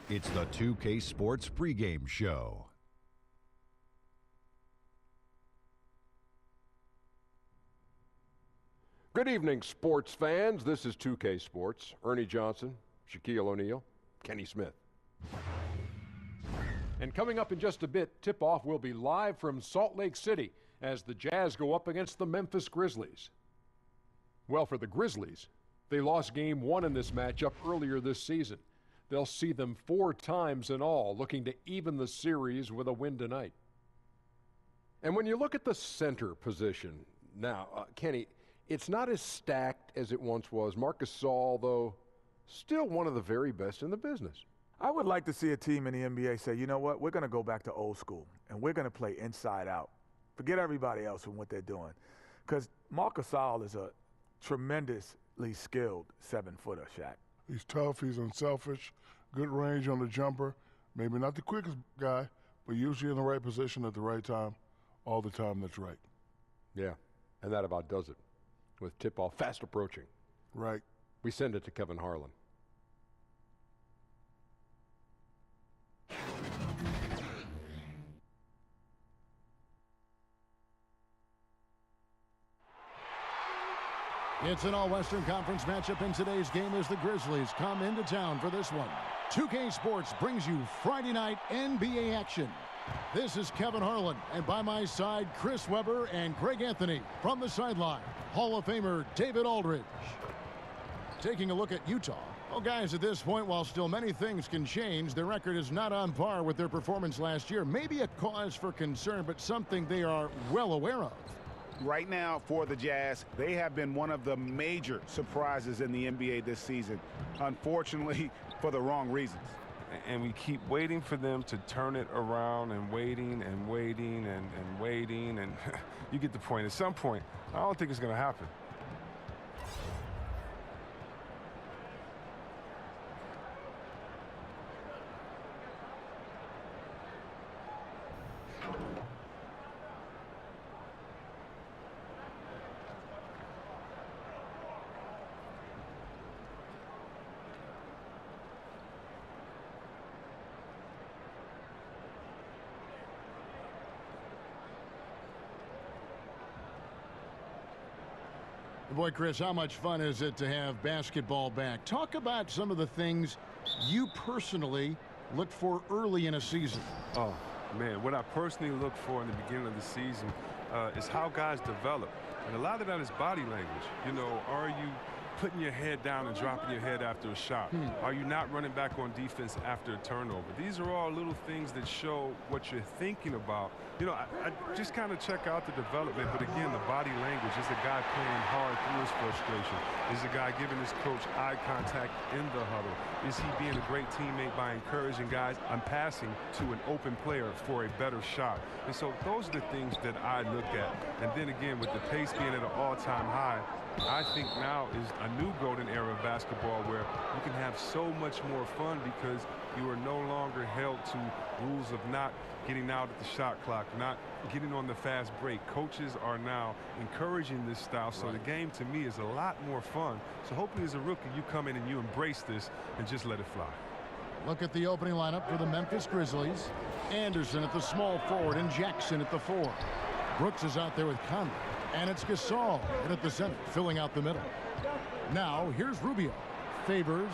It's the 2K Sports pregame show. Good evening, sports fans. This is 2K Sports. Ernie Johnson, Shaquille O'Neal, Kenny Smith. And coming up in just a bit, tip-off will be live from Salt Lake City as the Jazz go up against the Memphis Grizzlies. Well, for the Grizzlies, they lost Game 1 in this matchup earlier this season. They'll see them 4 times in all, looking to even the series with a win tonight. And when you look at the center position now, Kenny, it's not as stacked as it once was. Marc Gasol, though, still one of the very best in the business. I would like to see a team in the NBA say, you know what, we're going to go back to old school, and we're going to play inside out. Forget everybody else and what they're doing. Because Marc Gasol is a tremendously skilled 7-footer, Shaq. He's tough, he's unselfish, good range on the jumper. Maybe not the quickest guy, but usually in the right position at the right time, all the time that's right. Yeah, and that about does it. With tip-off fast approaching. Right. We send it to Kevin Harlan. It's an all-Western Conference matchup in today's game as the Grizzlies come into town for this one. 2K Sports brings you Friday night NBA action. This is Kevin Harlan, and by my side, Chris Webber and Greg Anthony. From the sideline, Hall of Famer David Aldridge. Taking a look at Utah. Well, guys, at this point, while still many things can change, their record is not on par with their performance last year. Maybe a cause for concern, but something they are well aware of. Right now, for the Jazz, they have been one of the major surprises in the NBA this season. Unfortunately, for the wrong reasons. And we keep waiting for them to turn it around and waiting and waiting and waiting. And you get the point. At some point, I don't think it's going to happen. Boy, Chris, how much fun is it to have basketball back? Talk about some of the things you personally look for early in a season. Oh, man, what I personally look for in the beginning of the season is how guys develop. And a lot of that is body language. You know, are you putting your head down and dropping your head after a shot? Are you not running back on defense after a turnover? These are all little things that show what you're thinking about. You know, I just kind of check out the development, but again, the body language. Is the guy playing hard through his frustration? Is the guy giving his coach eye contact in the huddle? Is he being a great teammate by encouraging guys? I'm passing to an open player for a better shot. And so those are the things that I look at. And then again, with the pace being at an all-time high, I think now is a new golden era of basketball where you can have so much more fun because you are no longer held to rules of not getting out at the shot clock, not getting on the fast break. Coaches are now encouraging this style, so the game to me is a lot more fun. So hopefully as a rookie you come in and you embrace this and just let it fly. Look at the opening lineup for the Memphis Grizzlies. Anderson at the small forward and Jackson at the 4. Brooks is out there with Conley. And it's Gasol in at the center, filling out the middle. Now, here's Rubio. Favors.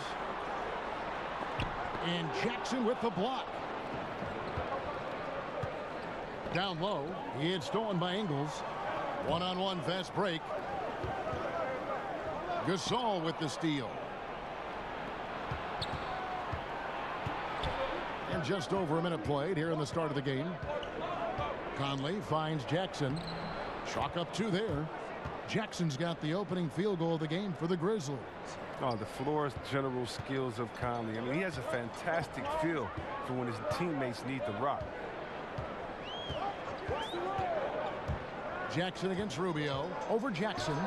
And Jackson with the block. Down low. He had stolen by Ingles. One-on-one fast break. Gasol with the steal. And just over a minute played here in the start of the game. Conley finds Jackson. Chalk up 2 there. Jackson's got the opening field goal of the game for the Grizzlies. Oh, the floor's general skills of Conley. I mean, he has a fantastic feel for when his teammates need the rock. Jackson against Rubio. Over Jackson.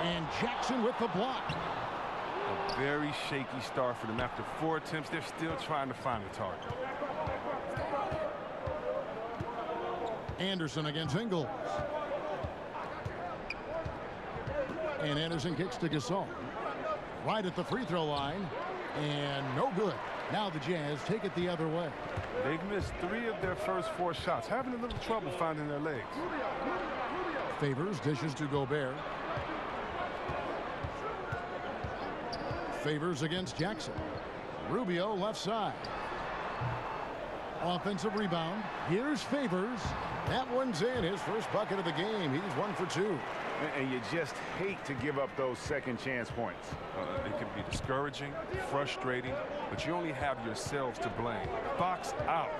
And Jackson with the block. A very shaky start for them. After 4 attempts, they're still trying to find a target. Anderson against Ingles. And Anderson kicks to Gasol. Right at the free throw line. And no good. Now the Jazz take it the other way. They've missed 3 of their first 4 shots, having a little trouble finding their legs. Favors dishes to Gobert. Favors against Jackson. Rubio left side. Offensive rebound. Here's Favors. That one's in. His first bucket of the game. He's 1 for 2. And you just hate to give up those second chance points. It can be discouraging, frustrating, but you only have yourselves to blame. Box out.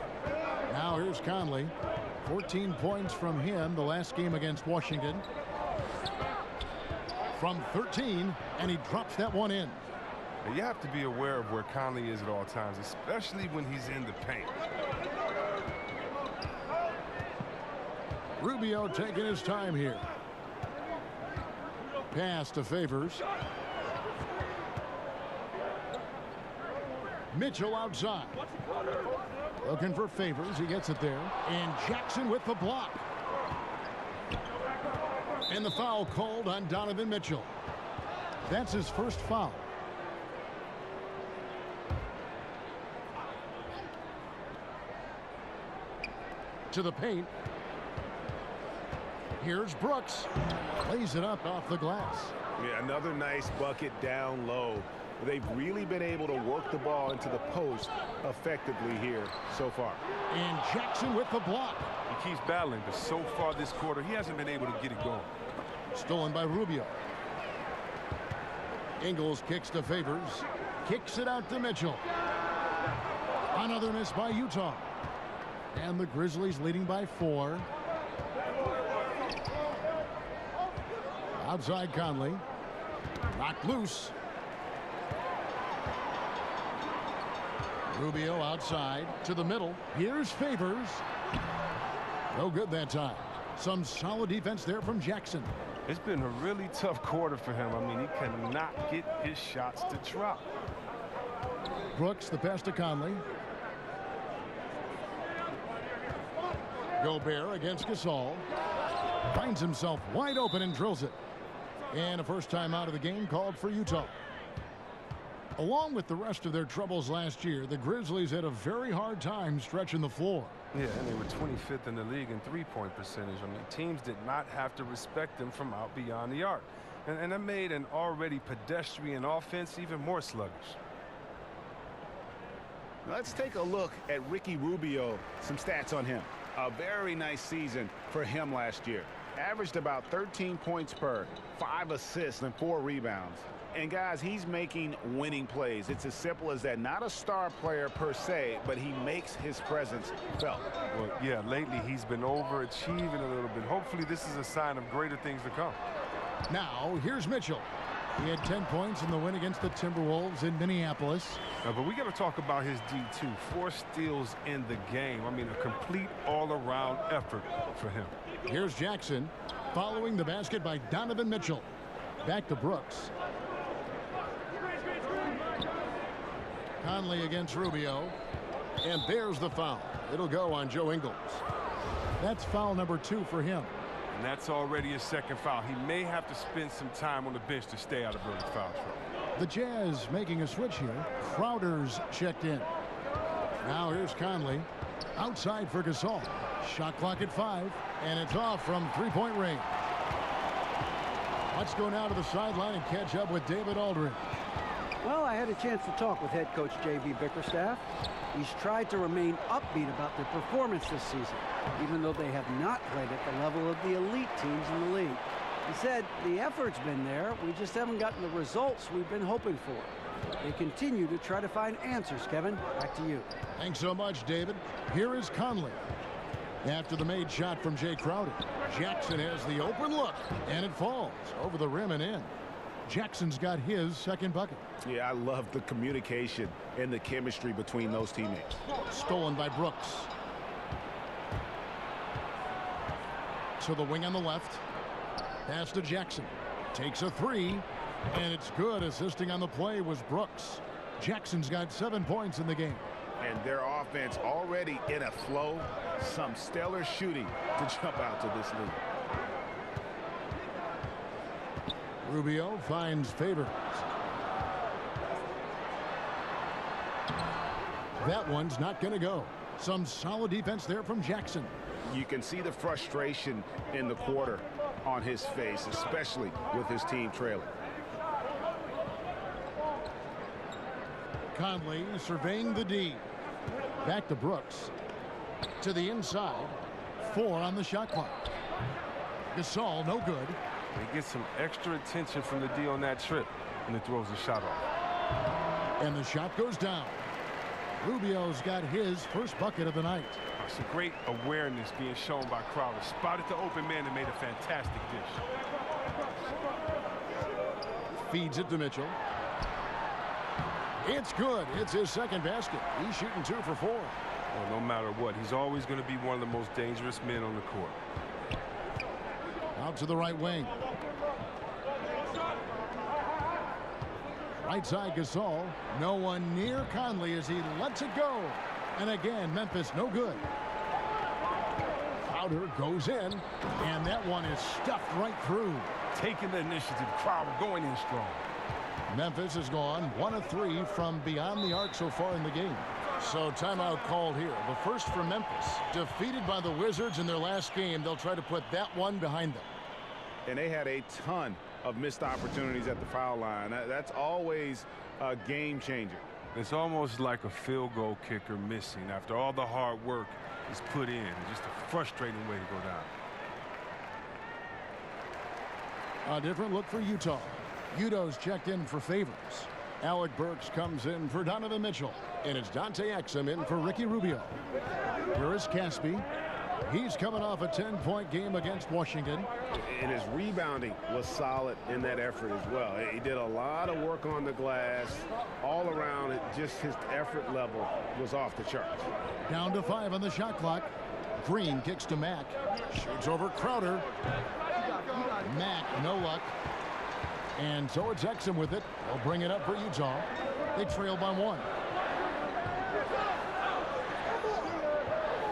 Now here's Conley. 14 points from him the last game against Washington. From 13, and he drops that one in. Now, you have to be aware of where Conley is at all times, especially when he's in the paint. Rubio taking his time here. Pass to Favors. Mitchell outside. Looking for Favors. He gets it there. And Jackson with the block. And the foul called on Donovan Mitchell. That's his first foul. To the paint. Here's Brooks. Lays it up off the glass. Yeah, another nice bucket down low. They've really been able to work the ball into the post effectively here so far. And Jackson with the block. He keeps battling, but so far this quarter, he hasn't been able to get it going. Stolen by Rubio. Ingles kicks to Favors. Kicks it out to Mitchell. Another miss by Utah. And the Grizzlies leading by 4. Outside Conley. Knocked loose. Rubio outside to the middle. Here's Favors. No good that time. Some solid defense there from Jackson. It's been a really tough quarter for him. I mean, he cannot get his shots to drop. Brooks, the pass to Conley. Gobert against Gasol. Finds himself wide open and drills it. And a first time out of the game called for Utah. Along with the rest of their troubles last year, the Grizzlies had a very hard time stretching the floor. Yeah, and they were 25th in the league in three-point percentage. I mean, teams did not have to respect them from out beyond the arc. And that made an already pedestrian offense even more sluggish. Let's take a look at Ricky Rubio. Some stats on him. A very nice season for him last year. Averaged about 13 points per, 5 assists and 4 rebounds. And guys, he's making winning plays. It's as simple as that. Not a star player per se, but he makes his presence felt. Well, yeah, lately he's been overachieving a little bit. Hopefully this is a sign of greater things to come. Now, here's Mitchell. He had 10 points in the win against the Timberwolves in Minneapolis. But we got to talk about his D2. 4 steals in the game. I mean, a complete all-around effort for him. Here's Jackson following the basket by Donovan Mitchell. Back to Brooks. Conley against Rubio. And there's the foul. It'll go on Joe Ingles. That's foul number 2 for him. And that's already his second foul. He may have to spend some time on the bench to stay out of early foul trouble. The Jazz making a switch here. Crowder's checked in. Now here's Conley. Outside for Gasol. Shot clock at 5. And it's off from three-point range. Let's go now to the sideline and catch up with David Aldridge. Well, I had a chance to talk with head coach J.B. Bickerstaff. He's tried to remain upbeat about their performance this season, even though they have not played at the level of the elite teams in the league. He said the effort's been there, we just haven't gotten the results we've been hoping for. They continue to try to find answers. Kevin, back to you. Thanks so much, David. Here is Conley. After the made shot from Jay Crowder, Jackson has the open look, and it falls over the rim and in. Jackson's got his second bucket. Yeah, I love the communication and the chemistry between those teammates. Stolen by Brooks. To the wing on the left. Pass to Jackson. Takes a 3, and it's good. Assisting on the play was Brooks. Jackson's got 7 points in the game. And their offense already in a flow. Some stellar shooting to jump out to this lead. Rubio finds Favors. That one's not going to go. Some solid defense there from Jackson. You can see the frustration in the quarter on his face, especially with his team trailing. Conley surveying the D. Back to Brooks. To the inside. 4 on the shot clock. Gasol, no good. He gets some extra attention from the D on that trip, and he throws the shot off. And the shot goes down. Rubio's got his first bucket of the night. Some great awareness being shown by Crowder. Spotted the open man and made a fantastic dish. Feeds it to Mitchell. It's good. It's his second basket. He's shooting 2 for 4. Well, no matter what, he's always going to be one of the most dangerous men on the court. Out to the right wing. Right side Gasol. No one near Conley as he lets it go. And again, Memphis no good. Crowder goes in, and that one is stuffed right through. Taking the initiative, Crowder going in strong. Memphis has gone 1 of 3 from beyond the arc so far in the game. So timeout called here. The first for Memphis. Defeated by the Wizards in their last game, they'll try to put that one behind them. And they had a ton of missed opportunities at the foul line. That's always a game changer. It's almost like a field goal kicker missing after all the hard work is put in. Just a frustrating way to go down. A different look for Utah. Udo's checked in for Favors. Alec Burks comes in for Donovan Mitchell. And it's Dante Exum in for Ricky Rubio. Here is Caspi. He's coming off a 10-point game against Washington. And his rebounding was solid in that effort as well. He did a lot of work on the glass. All around, just his effort level was off the charts. Down to 5 on the shot clock. Green kicks to Mack. Shoots over Crowder. Mack, no luck. And so it's Exum with it. They'll bring it up for Utah. They trail by 1.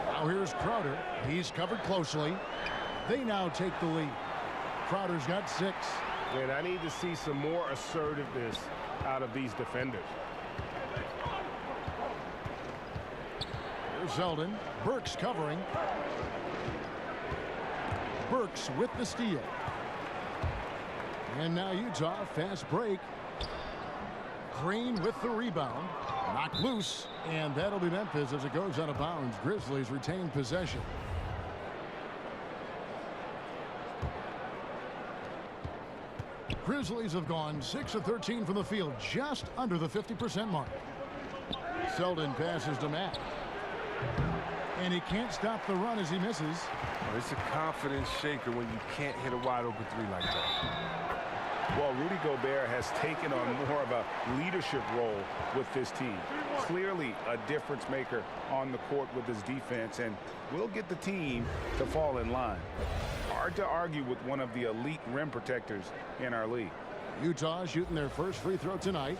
Now here's Crowder. He's covered closely. They now take the lead. Crowder's got 6. And I need to see some more assertiveness out of these defenders. Here's Zeldin. Burks covering. Burks with the steal. And now Utah, fast break. Green with the rebound. Knocked loose. And that'll be Memphis as it goes out of bounds. Grizzlies retain possession. Grizzlies have gone 6 of 13 from the field, just under the 50% mark. Zeldin passes to Matt. And he can't stop the run as he misses. Well, it's a confidence shaker when you can't hit a wide open 3 like that. Well, Rudy Gobert has taken on more of a leadership role with this team. Clearly a difference maker on the court with his defense, and will get the team to fall in line. Hard to argue with one of the elite rim protectors in our league. Utah shooting their first free throw tonight.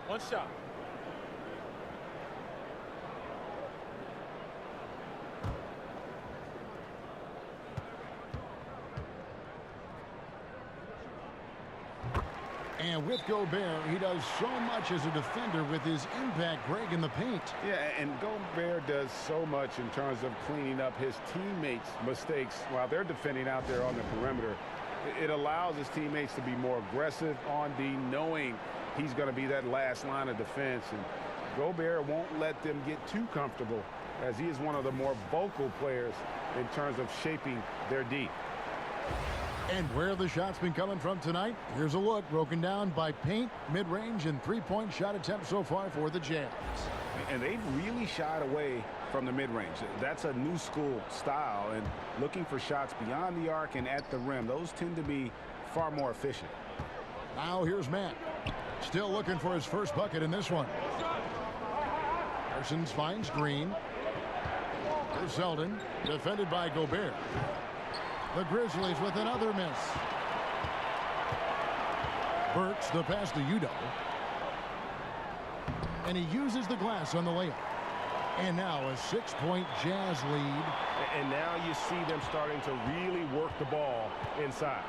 One shot. And with Gobert, he does so much as a defender with his impact break in the paint. Yeah, and Gobert does so much in terms of cleaning up his teammates' mistakes while they're defending out there on the perimeter. It allows his teammates to be more aggressive on D, knowing he's going to be that last line of defense. And Gobert won't let them get too comfortable, as he is one of the more vocal players in terms of shaping their D. And where the shots been coming from tonight? Here's a look broken down by paint, mid-range, and 3-point shot attempts so far for the Jazz. And they've really shied away from the mid-range. That's a new school style, and looking for shots beyond the arc and at the rim. Those tend to be far more efficient. Now here's Matt. Still looking for his first bucket in this one. Parsons finds Green. Here's Zeldin, defended by Gobert. The Grizzlies with another miss. Burks the pass to Udo. And he uses the glass on the layup. And now a 6-point Jazz lead. And now you see them starting to really work the ball inside.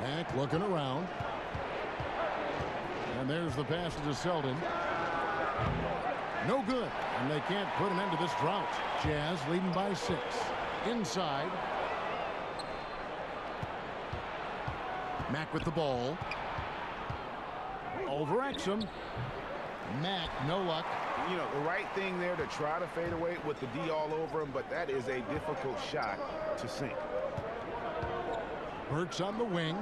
Mack looking around. And there's the pass to Selden. No good. And they can't put an end to this drought. Jazz leading by 6. Inside. Mack with the ball. Over Exum. Mack, no luck. You know, the right thing there to try to fade away with the D all over him, but that is a difficult shot to sink. Burks on the wing.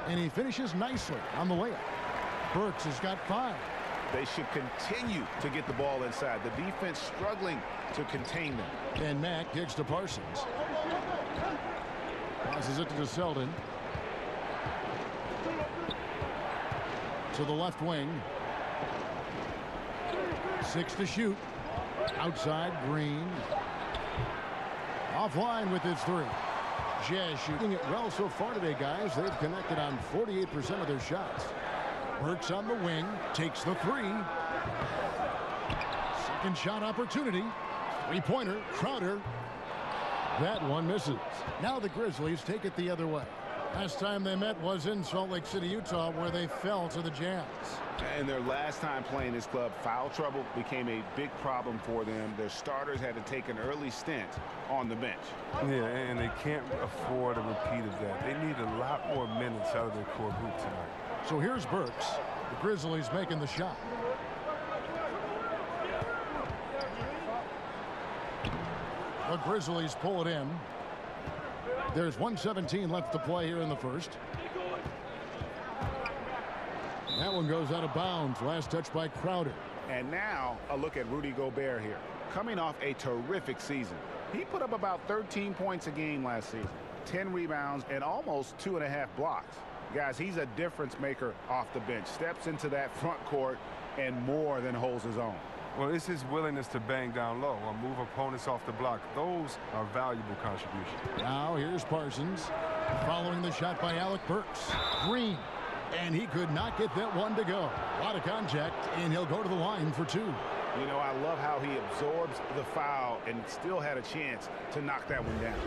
And he finishes nicely on the layup. Burks has got 5. They should continue to get the ball inside. The defense struggling to contain them. And Mack kicks to Parsons. Passes it to Selden. To the left wing. 6 to shoot. Outside, Green. Offline with his 3. Jazz shooting it well so far today, guys. They've connected on 48% of their shots. Burks on the wing. Takes the 3. Second shot opportunity. 3-pointer. Crowder. That one misses. Now the Grizzlies take it the other way. Last time they met was in Salt Lake City, Utah, where they fell to the Jazz. And their last time playing this club, foul trouble became a big problem for them. Their starters had to take an early stint on the bench. Yeah, and they can't afford a repeat of that. They need a lot more minutes out of their core group tonight. So here's Burks. The Grizzlies making the shot. The Grizzlies pull it in. There's 1:17 left to play here in the first. That one goes out of bounds. Last touch by Crowder. And now a look at Rudy Gobert here. Coming off a terrific season. He put up about 13 points a game last season. 10 rebounds and almost 2.5 blocks. Guys, he's a difference maker off the bench. Steps into that front court and more than holds his own. Well, it's his willingness to bang down low or move opponents off the block. Those are valuable contributions. Now here's Parsons following the shot by Alec Burks. Green. And he could not get that one to go. A lot of contact, and he'll go to the line for 2. You know, I love how he absorbs the foul and still had a chance to knock that one down.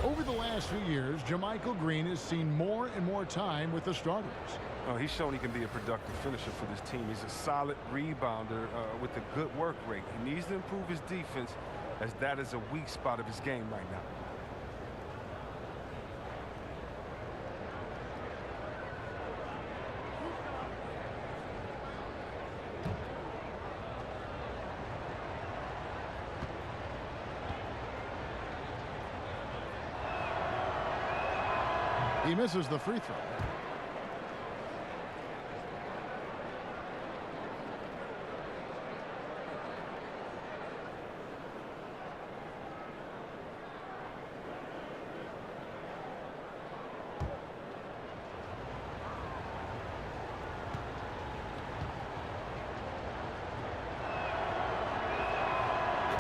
Over the last few years, JaMychal Green has seen more and more time with the starters. Oh, he's shown he can be a productive finisher for this team. He's a solid rebounder with a good work rate. He needs to improve his defense, as that is a weak spot of his game right now. He misses the free throw.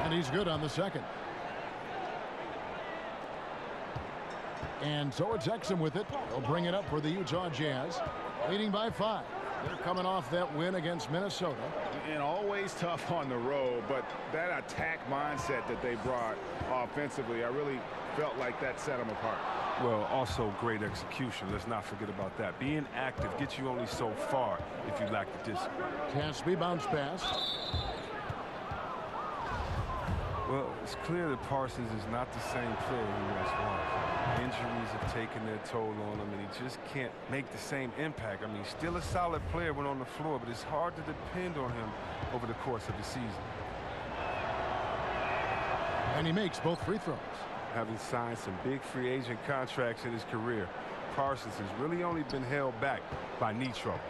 And he's good on the second. And so it's Exum with it. He'll bring it up for the Utah Jazz, leading by 5. They're coming off that win against Minnesota. And always tough on the road, but that attack mindset that they brought offensively, I really felt like that set them apart. Well, also great execution. Let's not forget about that. Being active gets you only so far if you lack the discipline. Caspi bounce pass. Well, it's clear that Parsons is not the same player he once was. Injuries have taken their toll on him, and he just can't make the same impact. I mean, he's still a solid player when on the floor, but it's hard to depend on him over the course of the season. And he makes both free throws. Having signed some big free agent contracts in his career, Parsons has really only been held back by knee troubles.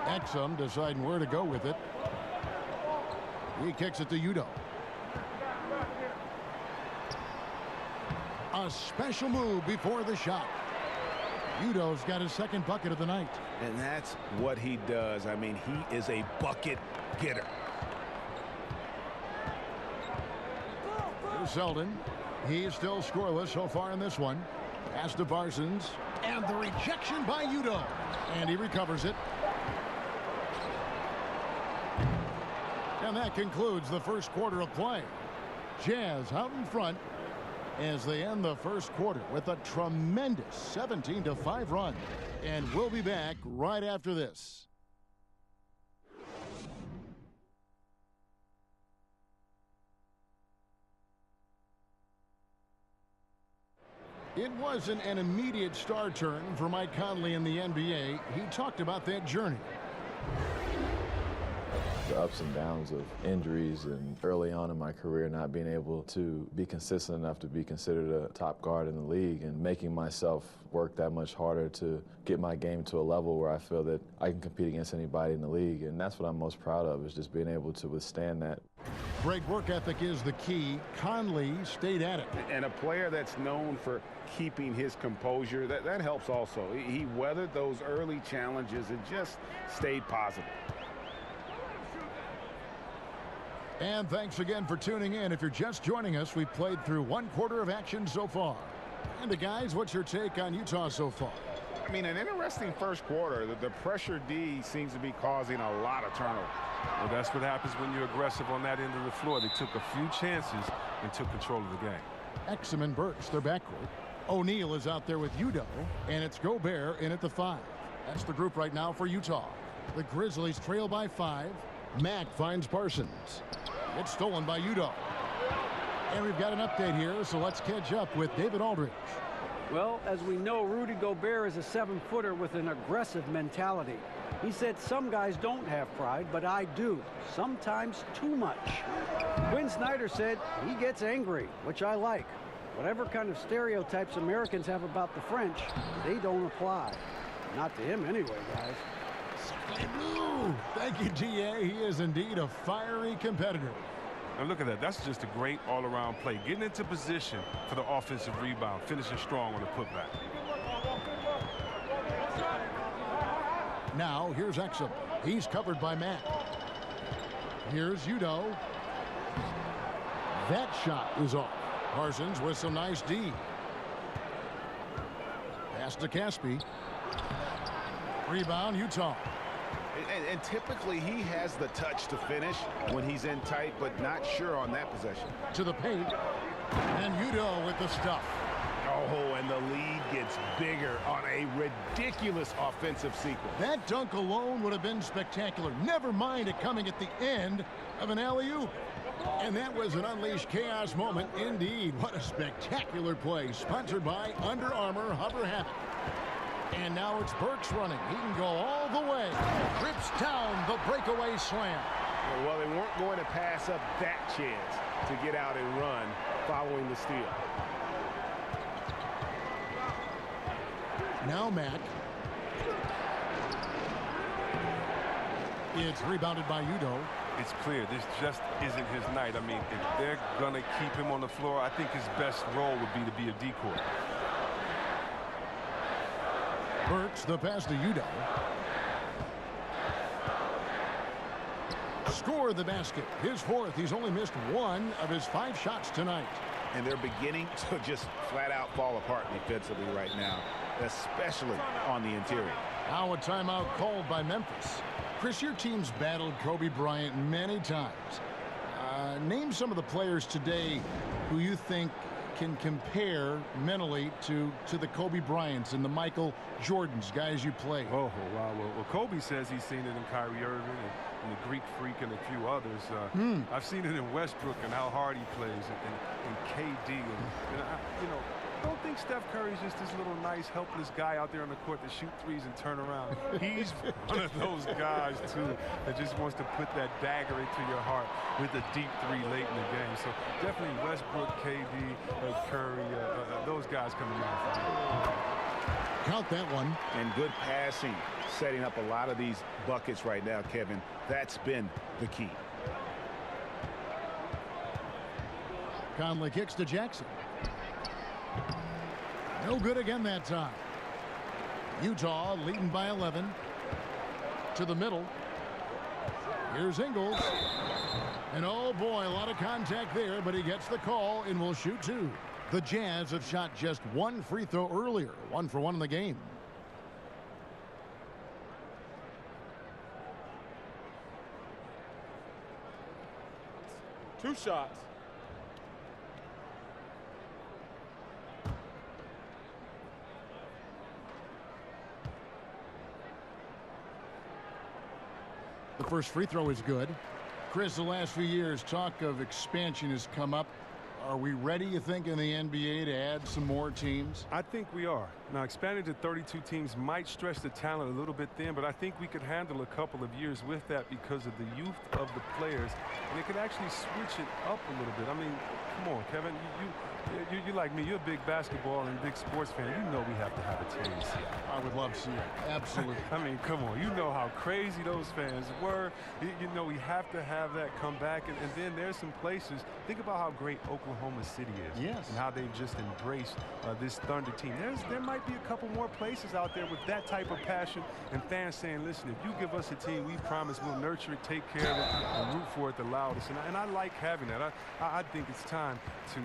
Exum deciding where to go with it. He kicks it to Udo. A special move before the shot. Udo's got his second bucket of the night. And that's what he does. I mean, he is a bucket getter. Here's Selden. He's still scoreless so far in this one. Pass to Parsons. And the rejection by Udo. And he recovers it. And And that concludes the first quarter of play. Jazz out in front as they end the first quarter with a tremendous 17-5 run. And we'll be back right after this. It wasn't an immediate star turn for Mike Conley in the NBA. He talked about that journey. The ups and downs of injuries and early on in my career not being able to be consistent enough to be considered a top guard in the league and making myself work that much harder to get my game to a level where I feel that I can compete against anybody in the league. And that's what I'm most proud of, is just being able to withstand that. Great work ethic is the key. Conley stayed at it. And a player that's known for keeping his composure, that helps also. He weathered those early challenges and just stayed positive. And thanks again for tuning in. If you're just joining us, we've played through one quarter of action so far. And guys, what's your take on Utah so far? I mean, an interesting first quarter. The pressure D seems to be causing a lot of turnover. Well, that's what happens when you're aggressive on that end of the floor. They took a few chances and took control of the game. Exum and Burks, their backcourt. O'Neal is out there with Udo, and it's Gobert in at the 5. That's the group right now for Utah. The Grizzlies trail by 5. Mack finds Parsons. It's stolen by Udo. And we've got an update here, so let's catch up with David Aldridge. Well, as we know, Rudy Gobert is a 7-footer with an aggressive mentality. He said some guys don't have pride, but I do. Sometimes too much. Quinn Snyder said he gets angry, which I like. Whatever kind of stereotypes Americans have about the French, they don't apply. Not to him anyway, guys. Blue. Thank you, G.A. He is indeed a fiery competitor. And look at that. That's just a great all-around play. Getting into position for the offensive rebound, finishing strong on the putback. Now, here's Exum. He's covered by Matt. Here's Udo. That shot is off. Parsons with some nice D. Pass to Caspi. Rebound, Utah. And typically he has the touch to finish when he's in tight, but not sure on that possession. To the paint. And Udo with the stuff. Oh, and the lead gets bigger on a ridiculous offensive sequence. That dunk alone would have been spectacular. Never mind it coming at the end of an alley-oop. And that was an unleashed chaos moment indeed. What a spectacular play. Sponsored by Under Armour Hover Habit. And now it's Burks running. He can go all the way. Trips down the breakaway slam. Well, they weren't going to pass up that chance to get out and run following the steal. Now Mack. It's rebounded by Udo. It's clear this just isn't his night. I mean, if they're going to keep him on the floor, I think his best role would be to be a decoy. Burks, the pass to Udo. Score the basket. His 4th. He's only missed 1 of his 5 shots tonight. And they're beginning to just flat out fall apart defensively right now, especially on the interior. Now a timeout called by Memphis. Chris, your team's battled Kobe Bryant many times. Name some of the players today who you think can compare mentally to the Kobe Bryants and the Michael Jordans, guys you play. Oh, wow. Well, Kobe says he's seen it in Kyrie Irving and the Greek Freak and a few others. I've seen it in Westbrook and how hard he plays and KD. And I don't think Steph Curry's just this little nice, helpless guy out there on the court to shoot threes and turn around. He's one of those guys, too, that just wants to put that dagger into your heart with a deep 3 late in the game. So definitely Westbrook, KD, Curry, those guys come to mind. Count that one. And good passing, setting up a lot of these buckets right now, Kevin. That's been the key. Conley kicks to Jackson. No good again that time. Utah leading by 11. To the middle. Here's Ingles. And oh boy, a lot of contact there, but he gets the call and will shoot 2. The Jazz have shot just 1 free throw earlier. 1 for 1 in the game. 2 shots. The first free throw is good. Chris, the last few years, talk of expansion has come up. Are we ready, you think, in the NBA to add some more teams? I think we are. Now, expanding to 32 teams might stretch the talent a little bit thin, but I think we could handle a couple of years with that because of the youth of the players, and it could actually switch it up a little bit. I mean, come on, Kevin. You like me. You're a big basketball and big sports fan. You know we have to have a team in Seattle. I would love to see it. Absolutely. I mean, come on. You know how crazy those fans were. You know we have to have that come back. And then there's some places. Think about how great Oklahoma City is. Yes. And how they've just embraced this Thunder team. There might be a couple more places out there with that type of passion and fans saying, listen, if you give us a team, we promise we'll nurture it, take care of it, and root for it the loudest. And I like having that. I think it's time to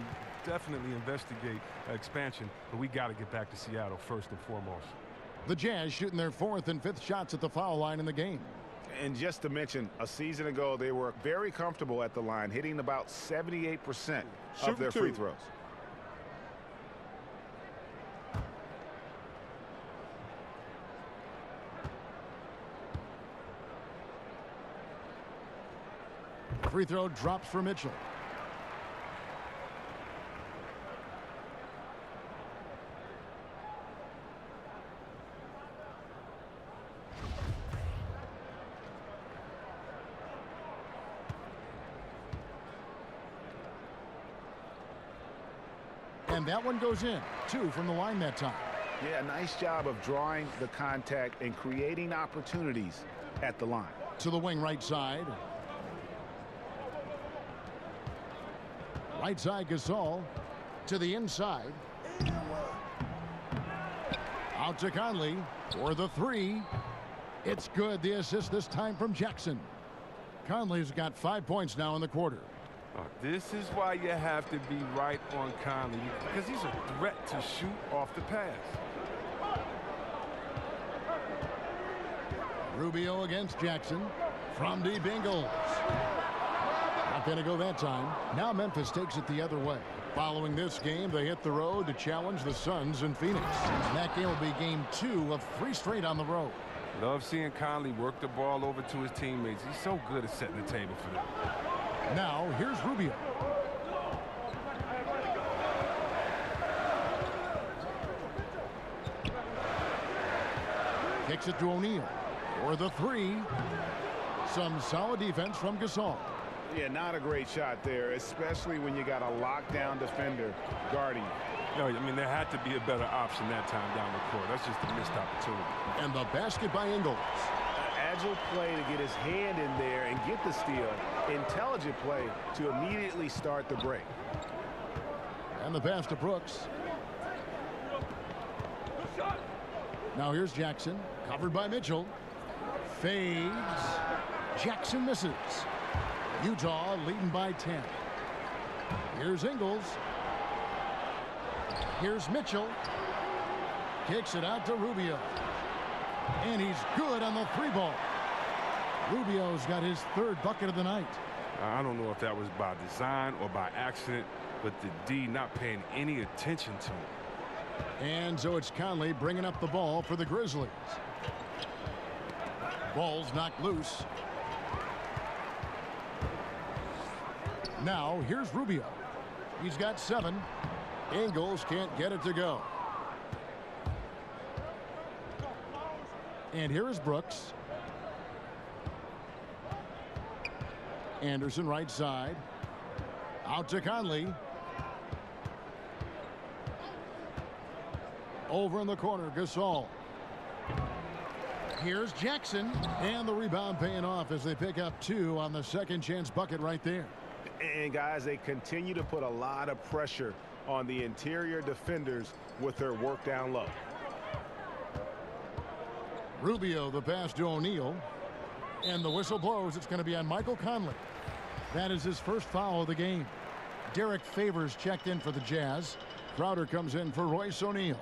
definitely investigate expansion, but we got to get back to Seattle first and foremost. The Jazz shooting their 4th and 5th shots at the foul line in the game. And just to mention, a season ago, they were very comfortable at the line, hitting about 78% of their free throws. Free throw drops for Mitchell. And that one goes in. 2 from the line that time. Yeah, nice job of drawing the contact and creating opportunities at the line. To the wing right side. Right side Gasol. To the inside. Out to Conley for the 3. It's good. The assist this time from Jackson. Conley's got 5 points now in the quarter. This is why you have to be right on Conley, because he's a threat to shoot off the pass. Rubio against Jackson from deep Ingles. Not going to go that time. Now Memphis takes it the other way. Following this game, they hit the road to challenge the Suns in Phoenix. And that game will be game 2 of 3 straight on the road. Love seeing Conley work the ball over to his teammates. He's so good at setting the table for them. Now, here's Rubio. Kicks it to O'Neal for the 3. Some solid defense from Gasol. Yeah, not a great shot there, especially when you got a lockdown defender guarding. No, I mean, there had to be a better option that time down the court. That's just a missed opportunity. And the basket by Ingles. Agile play to get his hand in there and get the steal. Intelligent play to immediately start the break. And the pass to Brooks. Now here's Jackson, covered by Mitchell. Fades. Jackson misses. Utah leading by 10. Here's Ingles. Here's Mitchell. Kicks it out to Rubio. And he's good on the 3 ball. Rubio's got his 3rd bucket of the night. I don't know if that was by design or by accident, but the D not paying any attention to him. And so it's Conley bringing up the ball for the Grizzlies. Ball's knocked loose. Now here's Rubio. He's got 7. Ingles can't get it to go. And here is Brooks. Anderson right side. Out to Conley. Over in the corner, Gasol. Here's Jackson. And the rebound paying off as they pick up 2 on the second chance bucket right there. And guys, they continue to put a lot of pressure on the interior defenders with their work down low. Rubio the pass to O'Neal. And the whistle blows. It's going to be on Michael Conley. That is his first foul of the game. Derek Favors checked in for the Jazz. Crowder comes in for Royce O'Neal.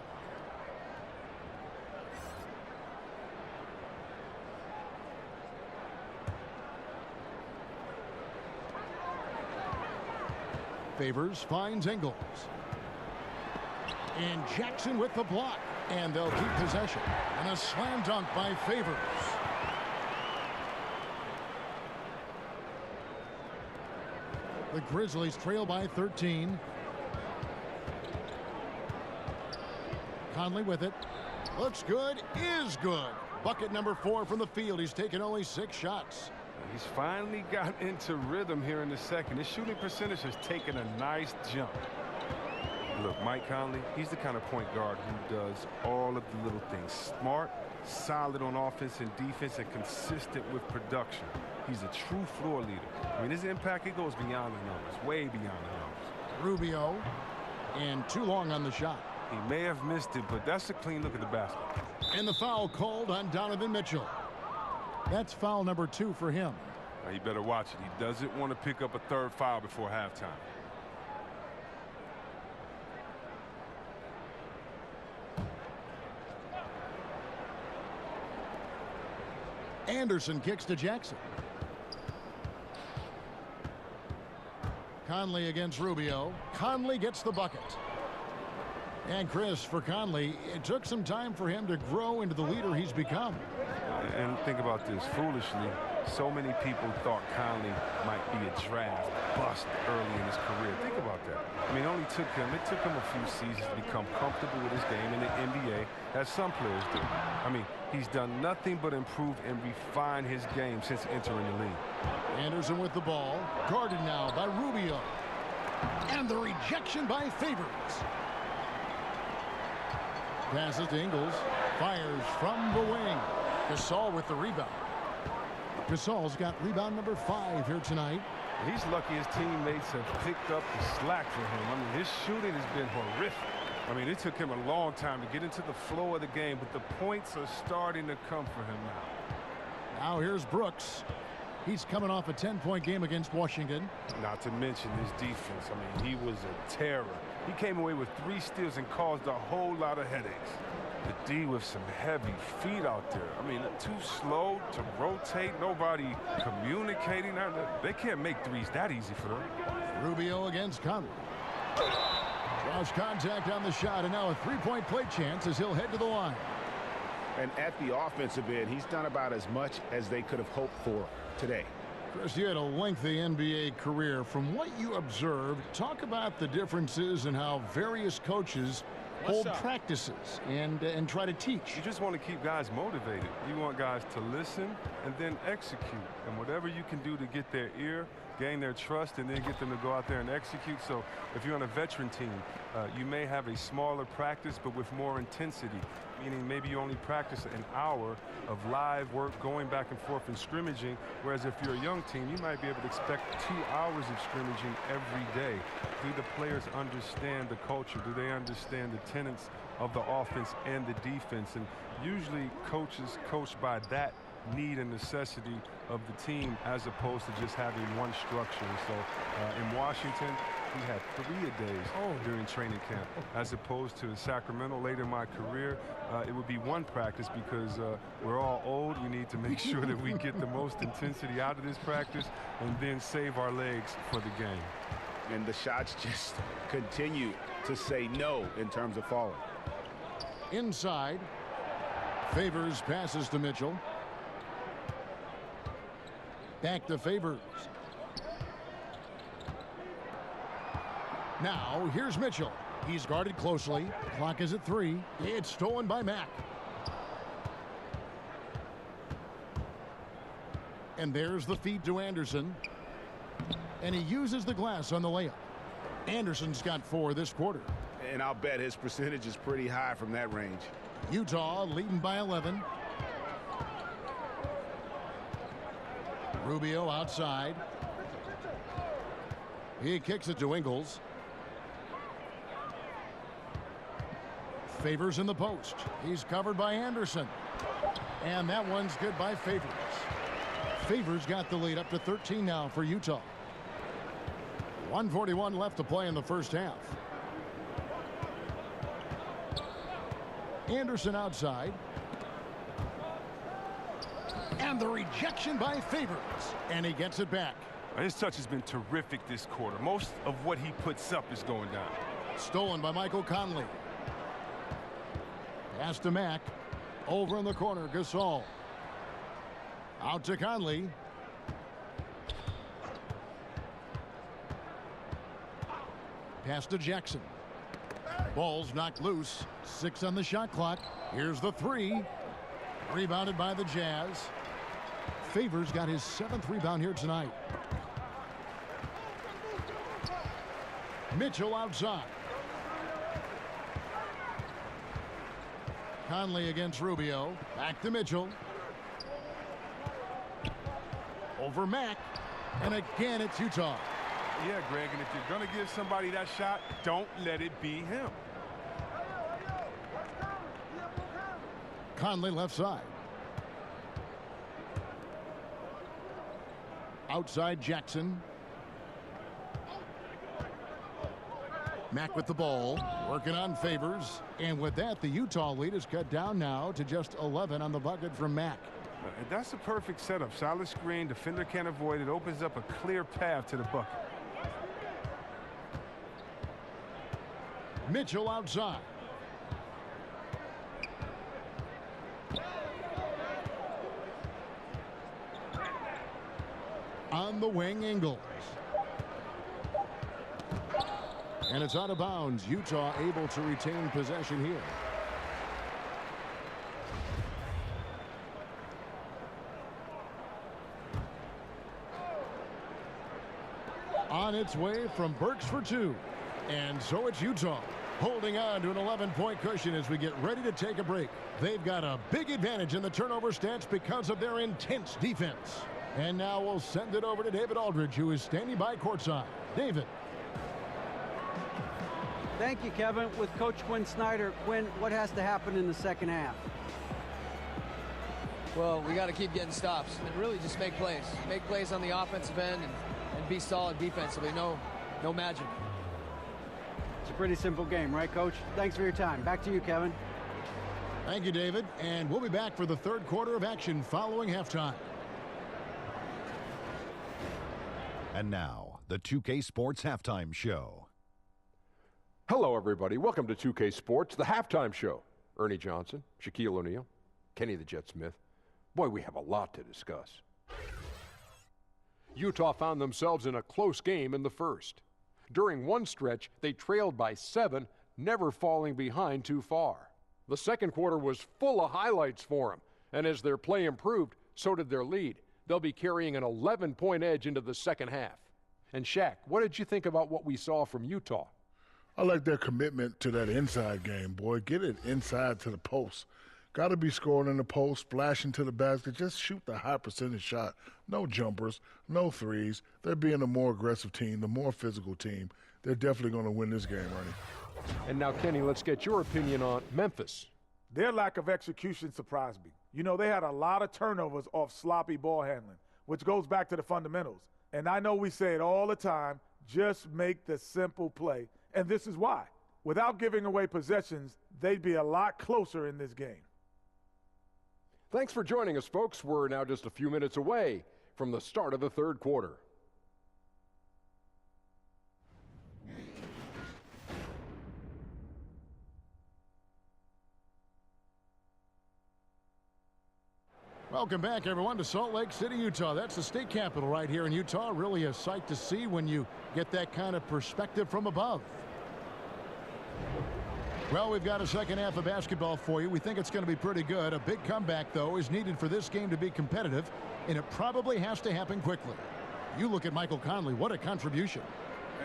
Favors finds Ingles. And Jackson with the block. And they'll keep possession. And a slam dunk by Favors. The Grizzlies trail by 13. Conley with it. Looks good. Is good. Bucket number 4 from the field. He's taken only 6 shots. He's finally got into rhythm here in the second. His shooting percentage has taken a nice jump. Look, Mike Conley, he's the kind of point guard who does all of the little things. Smart, solid on offense and defense, and consistent with production. He's a true floor leader. I mean, his impact, it goes beyond the numbers, way beyond the numbers. Rubio, and too long on the shot. He may have missed it, but that's a clean look at the basket. And the foul called on Donovan Mitchell. That's foul number 2 for him. Now, you better watch it. He doesn't want to pick up a 3rd foul before halftime. Anderson kicks to Jackson. Conley against Rubio. Conley gets the bucket. And Chris, for Conley, it took some time for him to grow into the leader he's become. And think about this. Foolishly, so many people thought Conley might be a draft bust early in his career. Think about that. I mean, it took him a few seasons to become comfortable with his game in the NBA, as some players do. I mean, he's done nothing but improve and refine his game since entering the league. Anderson with the ball, guarded now by Rubio. And the rejection by Favors. Passes to Ingles, fires from the wing. Gasol with the rebound. Gasol's got rebound number 5 here tonight. He's lucky his teammates have picked up the slack for him. I mean, his shooting has been horrific. I mean, it took him a long time to get into the flow of the game, but the points are starting to come for him now. Now here's Brooks. He's coming off a 10-point game against Washington. Not to mention his defense. I mean, he was a terror. He came away with 3 steals and caused a whole lot of headaches. The D with some heavy feet out there. I mean, too slow to rotate. Nobody communicating. They can't make threes that easy for them. Rubio against Conley. Draws contact on the shot, and now a 3-point play chance as he'll head to the line. And at the offensive end, he's done about as much as they could have hoped for today. Chris, you had a lengthy NBA career. From what you observed, talk about the differences in how various coaches hold practices and try to teach. You just want to keep guys motivated. You want guys to listen and then execute. And whatever you can do to get their ear, gain their trust, and then get them to go out there and execute. So if you're on a veteran team, you may have a smaller practice but with more intensity, meaning maybe you only practice an hour of live work going back and forth and scrimmaging, whereas if you're a young team, you might be able to expect 2 hours of scrimmaging every day. Do the players understand the culture? Do they understand the tenets of the offense and the defense? And usually coaches coach by that need and necessity of the team as opposed to just having one structure. So in Washington, we had 3-a-days during training camp, as opposed to in Sacramento late in my career, it would be one practice because we're all old. We need to make sure that we get the most intensity out of this practice and then save our legs for the game. And the shots just continue to say no in terms of falling. Inside, Favors passes to Mitchell. Back to Favors. Now, here's Mitchell. He's guarded closely. Clock is at 3. It's stolen by Mack. And there's the feed to Anderson. And he uses the glass on the layup. Anderson's got 4 this quarter. And I'll bet his percentage is pretty high from that range. Utah leading by 11. Rubio outside. He kicks it to Ingles. Favors in the post. He's covered by Anderson. And that one's good by Favors. Favors got the lead up to 13 now for Utah. 1:41 left to play in the first half. Anderson outside. And the rejection by Favors. And he gets it back. His touch has been terrific this quarter. Most of what he puts up is going down. Stolen by Michael Conley. Pass to Mack. Over in the corner, Gasol. Out to Conley. Pass to Jackson. Ball's knocked loose. 6 on the shot clock. Here's the 3. Rebounded by the Jazz. Favors got his 7th rebound here tonight. Mitchell outside. Conley against Rubio. Back to Mitchell. Over Mack. And again, it's Utah. Yeah, Greg, and if you're going to give somebody that shot, don't let it be him. Conley left side. Outside Jackson. Mack with the ball, working on Favors. And with that, the Utah lead is cut down now to just 11 on the bucket from Mack. And that's a perfect setup. Solid screen, defender can't avoid it. Opens up a clear path to the bucket. Mitchell outside. On the wing, Ingles. And it's out of bounds. Utah able to retain possession here. On its way from Burks for 2. And so it's Utah holding on to an 11-point cushion as we get ready to take a break. They've got a big advantage in the turnover stats because of their intense defense. And now we'll send it over to David Aldridge, who is standing by courtside. David. Thank you, Kevin. With Coach Quinn Snyder, Quinn, what has to happen in the second half? Well, we got to keep getting stops and really just make plays. Make plays on the offensive end and be solid defensively. No magic. It's a pretty simple game, right, Coach? Thanks for your time. Back to you, Kevin. Thank you, David. And we'll be back for the third quarter of action following halftime. And now, the 2K Sports Halftime Show. Hello, everybody. Welcome to 2K Sports, the halftime show. Ernie Johnson, Shaquille O'Neal, Kenny the Jet Smith. Boy, we have a lot to discuss. Utah found themselves in a close game in the first. During one stretch, they trailed by 7, never falling behind too far. The second quarter was full of highlights for them, and as their play improved, so did their lead. They'll be carrying an 11-point edge into the second half. And Shaq, what did you think about what we saw from Utah? I like their commitment to that inside game, boy. Get it inside to the post. Got to be scoring in the post, splashing to the basket. Just shoot the high percentage shot. No jumpers, no threes. They're being a more aggressive team, the more physical team. They're definitely going to win this game, Ernie. And now, Kenny, let's get your opinion on Memphis. Their lack of execution surprised me. You know, they had a lot of turnovers off sloppy ball handling, which goes back to the fundamentals. And I know we say it all the time, just make the simple play. And this is why. Without giving away possessions, they'd be a lot closer in this game. Thanks for joining us, folks. We're now just a few minutes away from the start of the third quarter. Welcome back, everyone, to Salt Lake City, Utah. That's the state capital right here in Utah. Really a sight to see when you get that kind of perspective from above. Well, we've got a second half of basketball for you. We think it's going to be pretty good. A big comeback, though, is needed for this game to be competitive, and it probably has to happen quickly. You look at Michael Conley. What a contribution.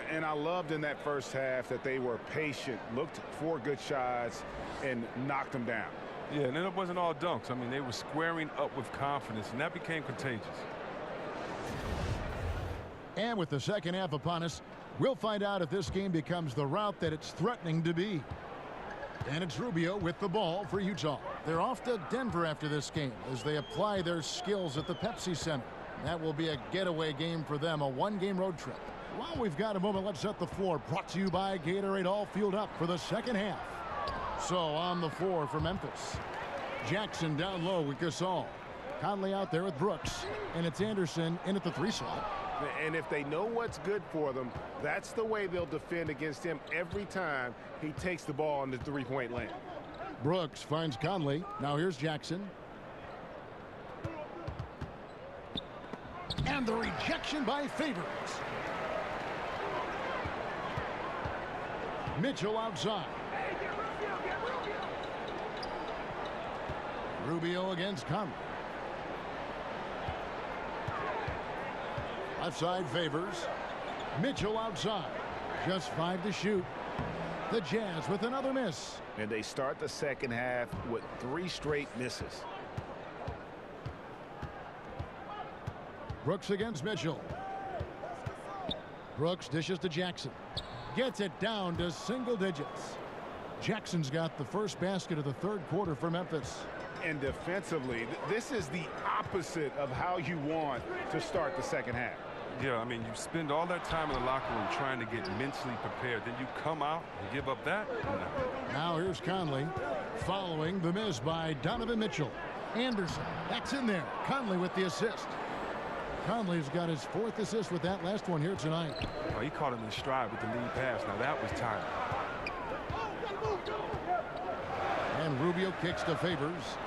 And I loved in that first half that they were patient, looked for good shots, and knocked them down. Yeah, and then it wasn't all dunks. I mean, they were squaring up with confidence, and that became contagious. And with the second half upon us, we'll find out if this game becomes the route that it's threatening to be. And it's Rubio with the ball for Utah. They're off to Denver after this game as they apply their skills at the Pepsi Center. That will be a getaway game for them, a one-game road trip. While we've got a moment, let's set the floor. Brought to you by Gatorade, all fueled up for the second half. So on the floor for Memphis. Jackson down low with Gasol. Conley out there with Brooks. And it's Anderson in at the 3 slot. And if they know what's good for them, that's the way they'll defend against him every time he takes the ball in the three-point lane. Brooks finds Conley. Now here's Jackson. And the rejection by Favors. Mitchell outside. Rubio against Conley. Left side Favors. Mitchell outside. Just 5 to shoot. The Jazz with another miss. And they start the second half with 3 straight misses. Brooks against Mitchell. Brooks dishes to Jackson. Gets it down to single digits. Jackson's got the first basket of the third quarter for Memphis. And defensively, this is the opposite of how you want to start the second half. Yeah, I mean, you spend all that time in the locker room trying to get mentally prepared. Then you come out and give up that? No. Now here's Conley following the miss by Donovan Mitchell. Anderson, that's in there. Conley with the assist. Conley's got his 4th assist with that last one here tonight. Oh, he caught him in stride with the lead pass. Now that was time. And Rubio kicks to Favors.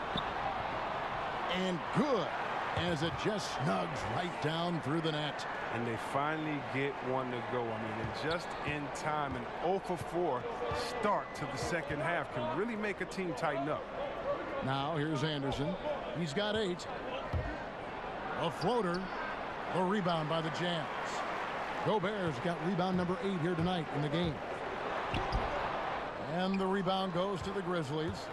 And good, as it just snugs right down through the net. And they finally get one to go. I mean, and just in time, an 0 for 4 start to the second half can really make a team tighten up. Now here's Anderson. He's got 8. A floater. A rebound by the Jazz. Gobert's got rebound number 8 here tonight in the game. And the rebound goes to the Grizzlies.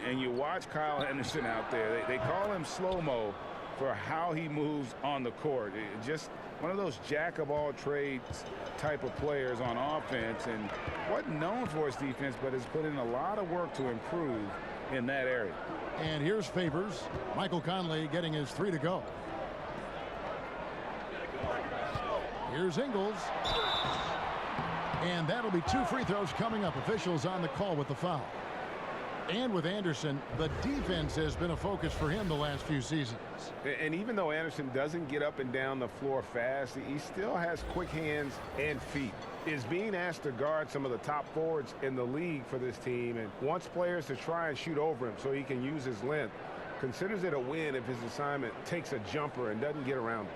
And you watch Kyle Henderson out there. They call him slow-mo for how he moves on the court. Just one of those jack-of-all-trades type of players on offense, and wasn't known for his defense, but has put in a lot of work to improve in that area. And here's Favors. Michael Conley getting his 3 to go. Here's Ingles. And that'll be 2 free throws coming up. Officials on the call with the foul. And with Anderson, the defense has been a focus for him the last few seasons. And even though Anderson doesn't get up and down the floor fast, he still has quick hands and feet. Is being asked to guard some of the top forwards in the league for this team and wants players to try and shoot over him so he can use his length. Considers it a win if his assignment takes a jumper and doesn't get around it.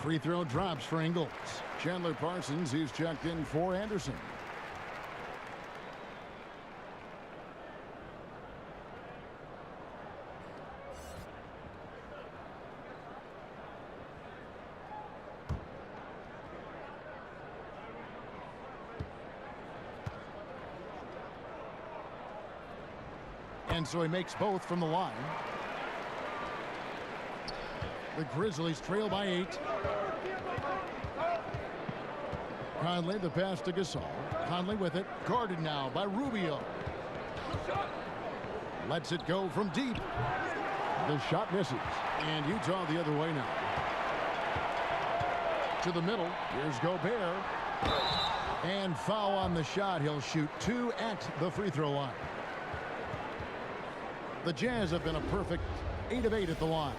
Free throw drops for Ingles. Chandler Parsons, he's checked in for Anderson. And so he makes both from the line. The Grizzlies trail by 8. Conley, the pass to Gasol. Conley with it. Guarded now by Rubio. Lets it go from deep. The shot misses. And Utah the other way now. To the middle. Here's Gobert. And foul on the shot. He'll shoot 2 at the free throw line. The Jazz have been a perfect 8 of 8 at the line.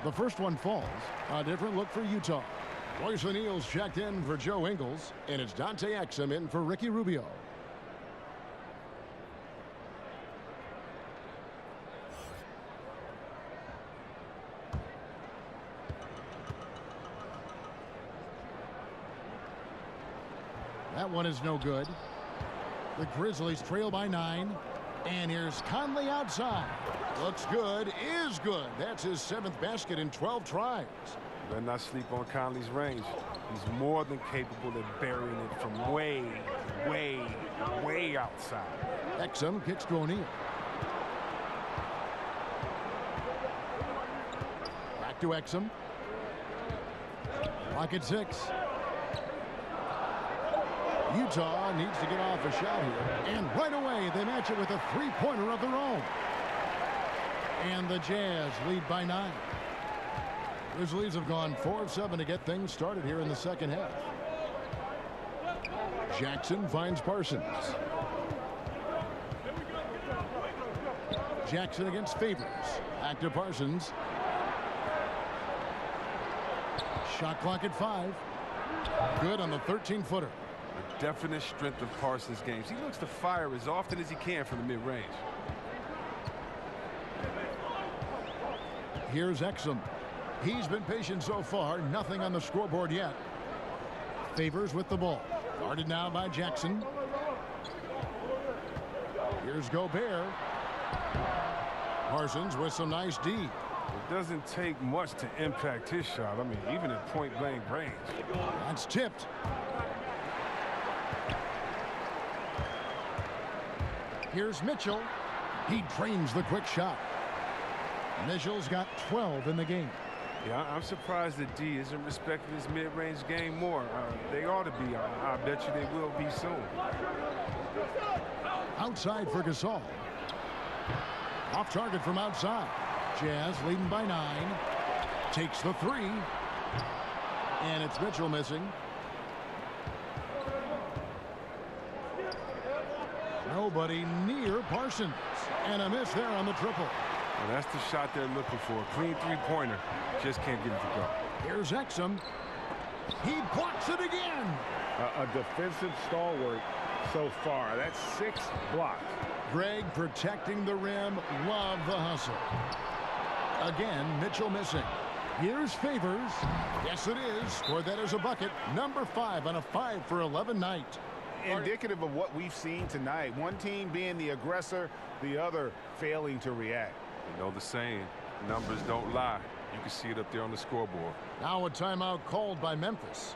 The first one falls. A different look for Utah. Royce O'Neal's checked in for Joe Ingles, and it's Dante Exum in for Ricky Rubio. That one is no good. The Grizzlies trail by 9. And here's Conley outside. Looks good, is good. That's his 7th basket in 12 tries. Better not sleep on Conley's range. He's more than capable of burying it from way, way, way outside. Exum kicks to O'Neal. Back to Exum. Lock at 6. Utah needs to get off a shot here. And right away, they match it with a three-pointer of their own. And the Jazz lead by 9. Grizzlies have gone 4 of 7 to get things started here in the second half. Jackson finds Parsons. Jackson against Favors. Back to Parsons. Shot clock at 5. Good on the 13-footer. The definite strength of Parsons' games. He looks to fire as often as he can from the mid-range. Here's Exum. He's been patient so far. Nothing on the scoreboard yet. Favors with the ball. Guarded now by Jackson. Here's Gobert. Parsons with some nice D. It doesn't take much to impact his shot. I mean, even at point-blank range. That's tipped. Here's Mitchell. He drains the quick shot. Mitchell's got 12 in the game. Yeah, I'm surprised that D isn't respecting his mid-range game more. They ought to be. I bet you they will be soon. Outside for Gasol. Off target from outside. Jazz leading by 9. Takes the 3. And it's Mitchell missing. Nobody near Parsons. And a miss there on the triple. Well, that's the shot they're looking for. Clean three-pointer. Just can't get it to go. Here's Exum. He blocks it again. A defensive stalwart so far. That's 6 blocks. Greg protecting the rim. Love the hustle. Again, Mitchell missing. Here's Favors. Yes, it is. Scored that as a bucket. Number 5 on a 5 for 11 night. Indicative of what we've seen tonight. One team being the aggressor, the other failing to react. You know the saying, numbers don't lie. You can see it up there on the scoreboard. Now a timeout called by Memphis.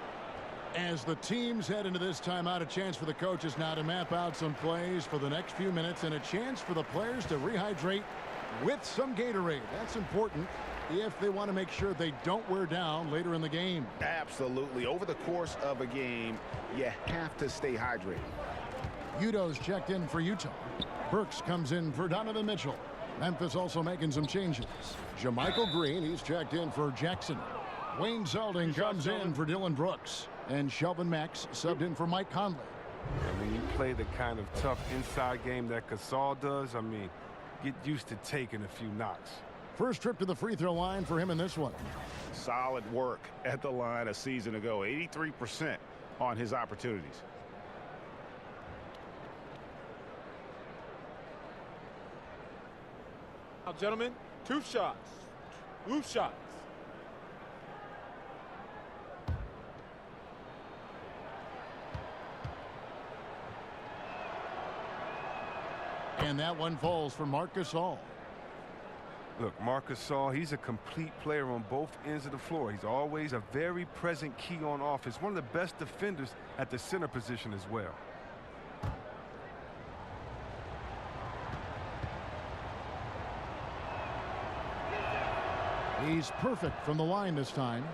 As the teams head into this timeout, a chance for the coaches now to map out some plays for the next few minutes and a chance for the players to rehydrate with some Gatorade. That's important if they want to make sure they don't wear down later in the game. Absolutely. Over the course of a game, you have to stay hydrated. Udo's checked in for Utah. Burks comes in for Donovan Mitchell. Memphis also making some changes. Jermichael Green, he's checked in for Jackson. Wayne Zeldin comes in for Dylan Brooks. And Shelvin Max subbed in for Mike Conley. And when you play the kind of tough inside game that Gasol does, I mean, get used to taking a few knocks. First trip to the free throw line for him in this one. Solid work at the line a season ago. 83% on his opportunities. Now, gentlemen, 2 shots. 2 shots. And that one falls for Marc Gasol. Look, Marc Gasol, he's a complete player on both ends of the floor. He's always a very present key on offense. One of the best defenders at the center position as well. He's perfect from the line this time.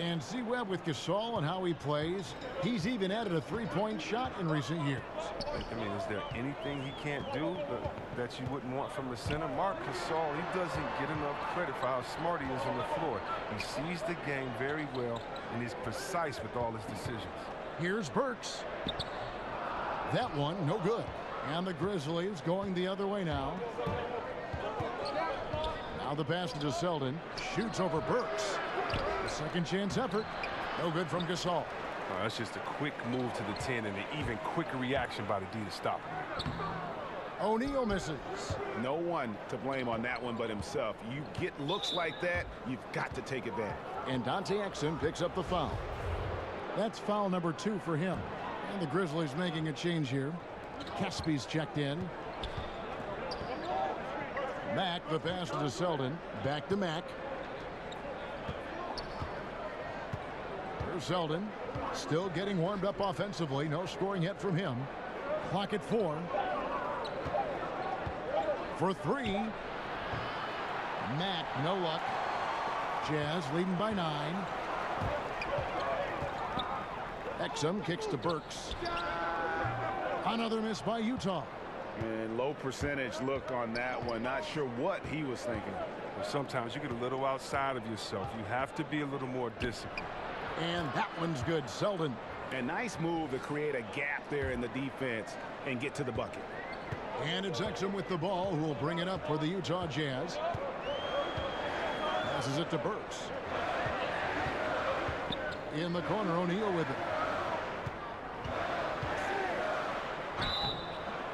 And see Webb with Gasol and how he plays. He's even added a 3-point shot in recent years. I mean, is there anything he can't do that you wouldn't want from the center? Marc Gasol, he doesn't get enough credit for how smart he is on the floor. He sees the game very well and is precise with all his decisions. Here's Burks. That one, no good. And the Grizzlies going the other way now. Now the pass to Zeldin. Shoots over Burks. Second chance effort. No good from Gasol. That's just a quick move to the 10 and an even quicker reaction by the D to stop him. O'Neal misses. No one to blame on that one but himself. You get looks like that, you've got to take advantage. And Dante Exum picks up the foul. That's foul number 2 for him. And the Grizzlies making a change here. Caspy's checked in. Mack, the pass to Zeldin. Back to Mack. Here's Zeldin. Still getting warmed up offensively. No scoring yet from him. Clock at 4. For 3. Mack, no luck. Jazz leading by 9. Exum kicks to Burks. Another miss by Utah. And low percentage look on that one. Not sure what he was thinking. Well, sometimes you get a little outside of yourself. You have to be a little more disciplined. And that one's good. Zeldin. A nice move to create a gap there in the defense and get to the bucket. And it's Exum with the ball, who will bring it up for the Utah Jazz. Passes it to Burks. In the corner, O'Neal with it.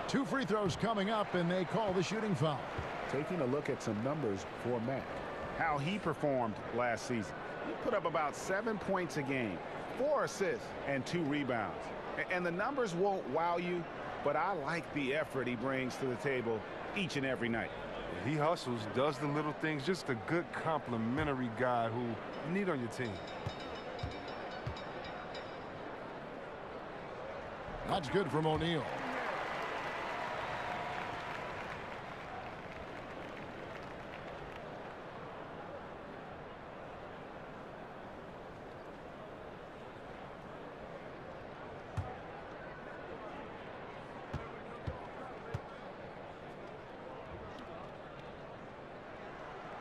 2 free throws coming up, and they call the shooting foul. Taking a look at some numbers for Mack. How he performed last season. He put up about 7 points a game, 4 assists, and 2 rebounds. And the numbers won't wow you, but I like the effort he brings to the table each and every night. He hustles, does the little things, just a good complimentary guy who you need on your team. That's good from O'Neal.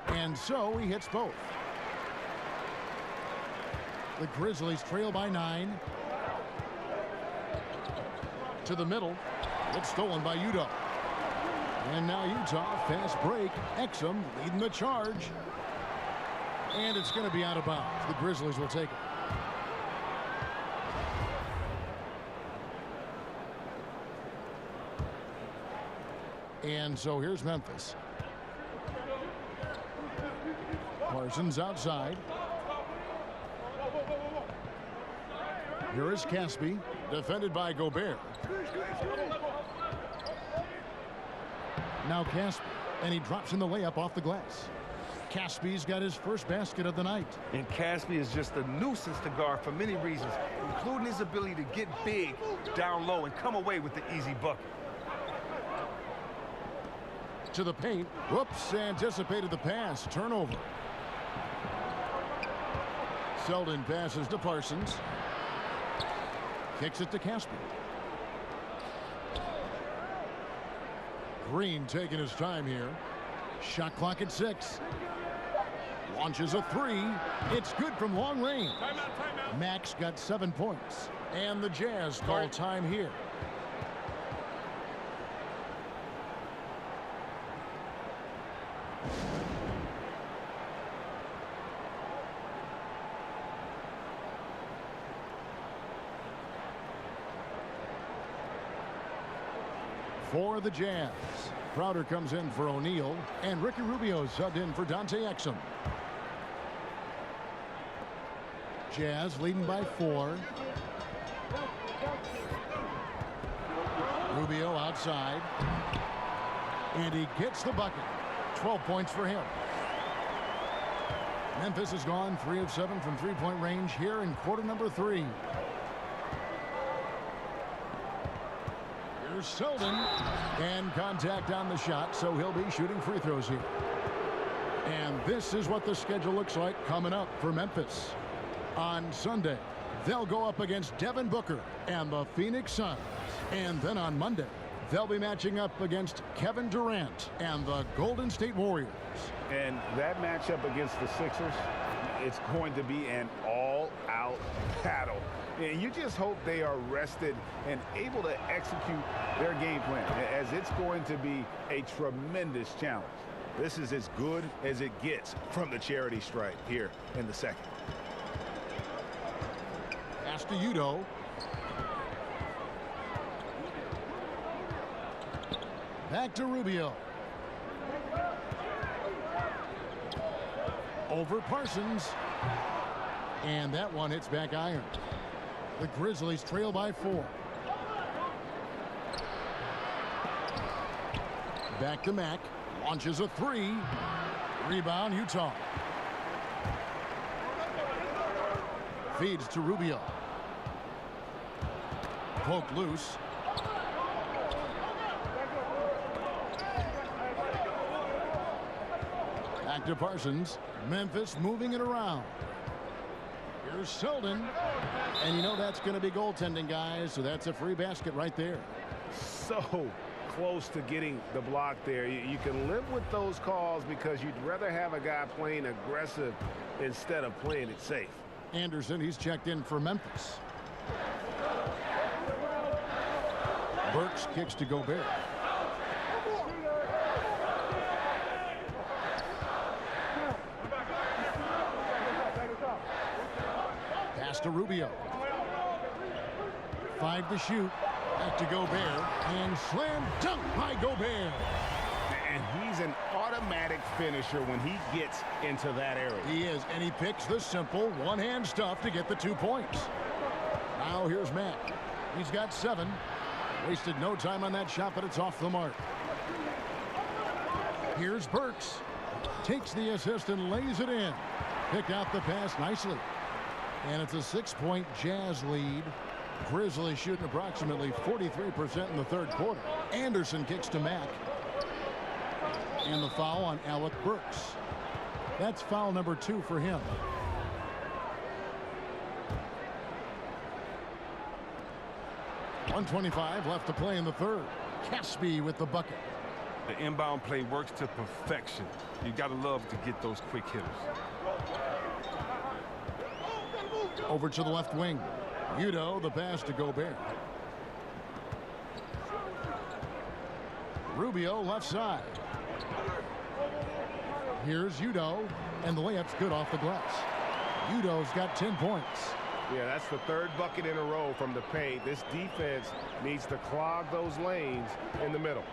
And so he hits both. The Grizzlies trail by 9. To the middle. It's stolen by Utah. And now Utah, fast break. Exum leading the charge. And it's going to be out of bounds. The Grizzlies will take it. And so here's Memphis. Parsons outside. Here is Caspi, defended by Gobert. Now Caspi, and he drops in the layup off the glass. Caspi's got his first basket of the night. And Caspi is just a nuisance to guard for many reasons, including his ability to get big down low and come away with the easy bucket. To the paint. Whoops, anticipated the pass. Turnover. Zeldin passes to Parsons. Kicks it to Caspi. Green taking his time here. Shot clock at 6. Launches a 3. It's good from long range. Max got 7 points. And the Jazz call time here. For the Jazz, Crowder comes in for O'Neal, and Ricky Rubio subbed in for Dante Exum. Jazz leading by 4. Rubio outside, and he gets the bucket. 12 points for him. Memphis has gone 3 of 7 from three-point range here in quarter number 3. Here's Zeldin, and contact on the shot, so he'll be shooting free throws here. And this is what the schedule looks like coming up for Memphis. On Sunday, they'll go up against Devin Booker and the Phoenix Suns. And then on Monday, they'll be matching up against Kevin Durant and the Golden State Warriors. And that matchup against the Sixers, it's going to be an all-out battle. And you just hope they are rested and able to execute their game plan, as it's going to be a tremendous challenge. This is as good as it gets from the charity stripe here in the second. Pass to Udo. Back to Rubio. Over Parsons. And that one hits back iron. The Grizzlies trail by 4. Back to Mack. Launches a 3. Rebound, Utah. Feeds to Rubio. Poked loose. Back to Parsons. Memphis moving it around. Here's Selden. And you know that's going to be goaltending, guys, so that's a free basket right there. So close to getting the block there. You can live with those calls because you'd rather have a guy playing aggressive instead of playing it safe. Anderson, he's checked in for Memphis. Burks kicks to Gobert. Pass to Rubio. 5 to shoot. Back to Gobert. And slam dunk by Gobert. And he's an automatic finisher when he gets into that area. He is, and he picks the simple one-hand stuff to get the 2 points. Now here's Matt. He's got 7. Wasted no time on that shot, but it's off the mark. Here's Burks. Takes the assist and lays it in. Picked out the pass nicely. And it's a 6-point Jazz lead. Grizzlies shooting approximately 43% in the third quarter. Anderson kicks to Mack. And the foul on Alec Burks. That's foul number 2 for him. .125 left to play in the third. Caspi with the bucket. The inbound play works to perfection. You got to love to get those quick hitters. Over to the left wing. Udo, the pass to Gobert. Rubio left side. Here's Udo, and the layup's good off the glass. Udo's got 10 points. Yeah, that's the 3rd bucket in a row from the paint. This defense needs to clog those lanes in the middle.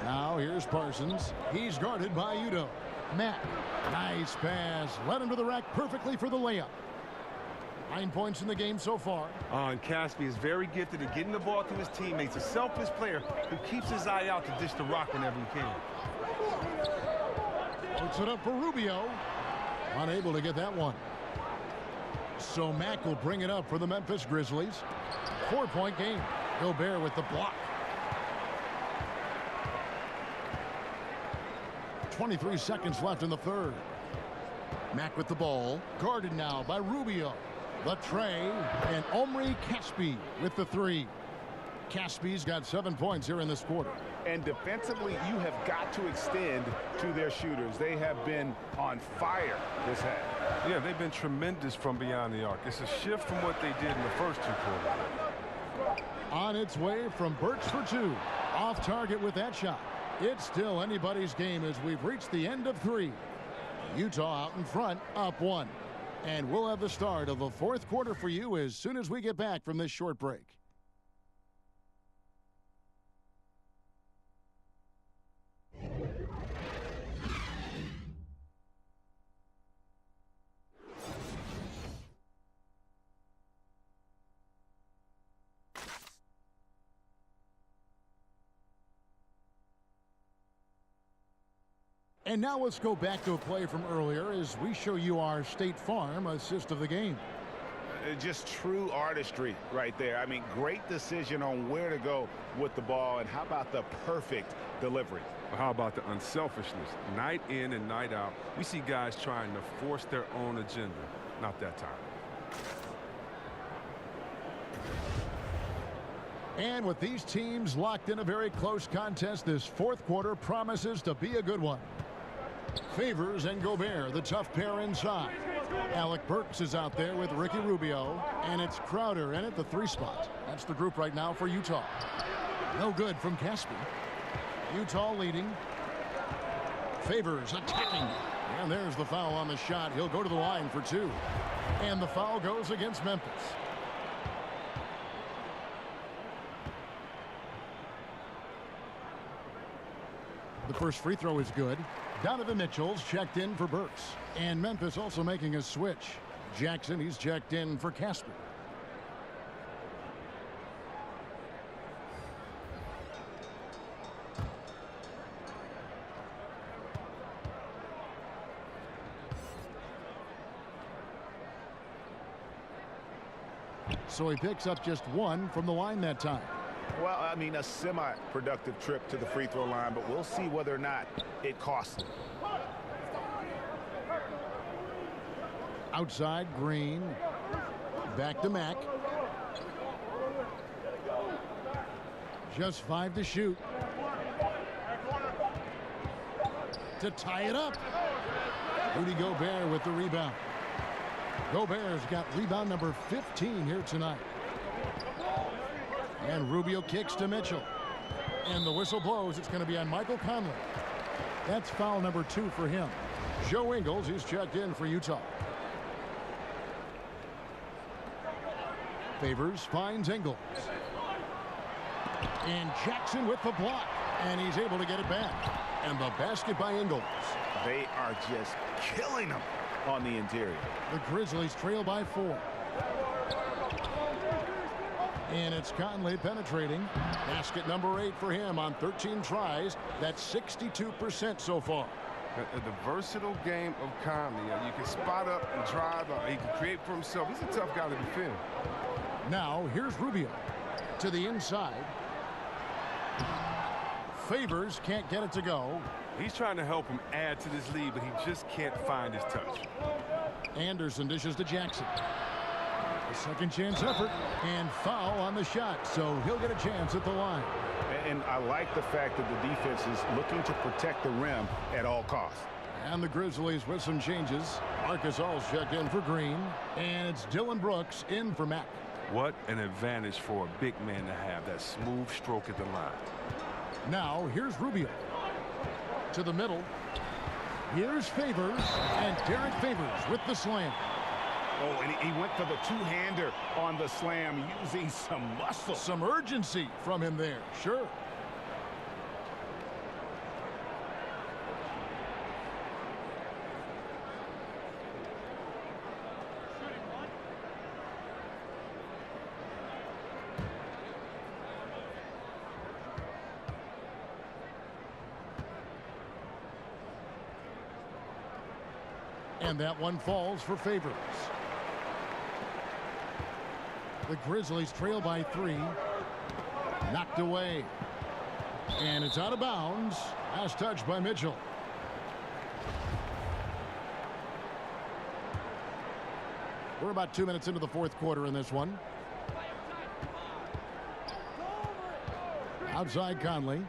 Now here's Parsons. He's guarded by Udo. Matt, nice pass. Led him to the rack perfectly for the layup. 9 points in the game so far. And Caspi is very gifted at getting the ball to his teammates. A selfless player who keeps his eye out to dish the rock whenever he can. Puts it up for Rubio. Unable to get that one. So Mack will bring it up for the Memphis Grizzlies. 4-point game. Gobert with the block. 23 seconds left in the third. Mack with the ball. Guarded now by Rubio. The tray. And Omri Caspi with the 3. Caspi's got 7 points here in this quarter. And defensively, you have got to extend to their shooters. They have been on fire this half. Yeah, they've been tremendous from beyond the arc. It's a shift from what they did in the first 2 quarters. On its way from Burks for 2. Off target with that shot. It's still anybody's game as we've reached the end of 3. Utah out in front, up 1. And we'll have the start of the 4th quarter for you as soon as we get back from this short break. And now let's go back to a play from earlier as we show you our State Farm assist of the game. Just true artistry right there. I mean, great decision on where to go with the ball, and how about the perfect delivery? How about the unselfishness? Night in and night out, we see guys trying to force their own agenda. Not that time. And with these teams locked in a very close contest, this 4th quarter promises to be a good one. Favors and Gobert, the tough pair inside. Alec Burks is out there with Ricky Rubio, and it's Crowder in at the 3 spot. That's the group right now for Utah. No good from Caspi. Utah leading. Favors attacking. And there's the foul on the shot. He'll go to the line for 2. And the foul goes against Memphis. The first free throw is good. Donovan Mitchell's checked in for Burks. And Memphis also making a switch. Jackson, he's checked in for Caspi. So he picks up just 1 from the line that time. Well, I mean, a semi-productive trip to the free throw line, but we'll see whether or not it costs him. Outside, Green. Back to Mack. Just 5 to shoot. To tie it up. Rudy Gobert with the rebound. Gobert's got rebound number 15 here tonight. And Rubio kicks to Mitchell. And the whistle blows. It's going to be on Michael Conley. That's foul number 2 for him. Joe Ingles, he's checked in for Utah. Favors finds Ingles. And Jackson with the block. And he's able to get it back. And the basket by Ingles. They are just killing them on the interior. The Grizzlies trail by 4. And it's Conley penetrating. Basket number 8 for him on 13 tries. That's 62% so far. The versatile game of Conley. You can spot up and drive. He can create for himself. He's a tough guy to defend. Now, here's Rubio to the inside. Favors can't get it to go. He's trying to help him add to this lead, but he just can't find his touch. Anderson dishes to Jackson. A second chance effort and foul on the shot, so he'll get a chance at the line. And I like the fact that the defense is looking to protect the rim at all costs. And the Grizzlies with some changes. Marcus All's checked in for Green, and it's Dylan Brooks in for Mack. What an advantage for a big man to have, that smooth stroke at the line. Now, here's Rubio. To the middle. Here's Favors, and Derek Favors with the slam. Oh, and he went for the two-hander on the slam using some muscle. Some urgency from him there, sure. And that one falls for Favors. The Grizzlies trail by 3. Knocked away. And it's out of bounds. Last touch by Mitchell. We're about 2 minutes into the fourth quarter in this one. Outside Conley.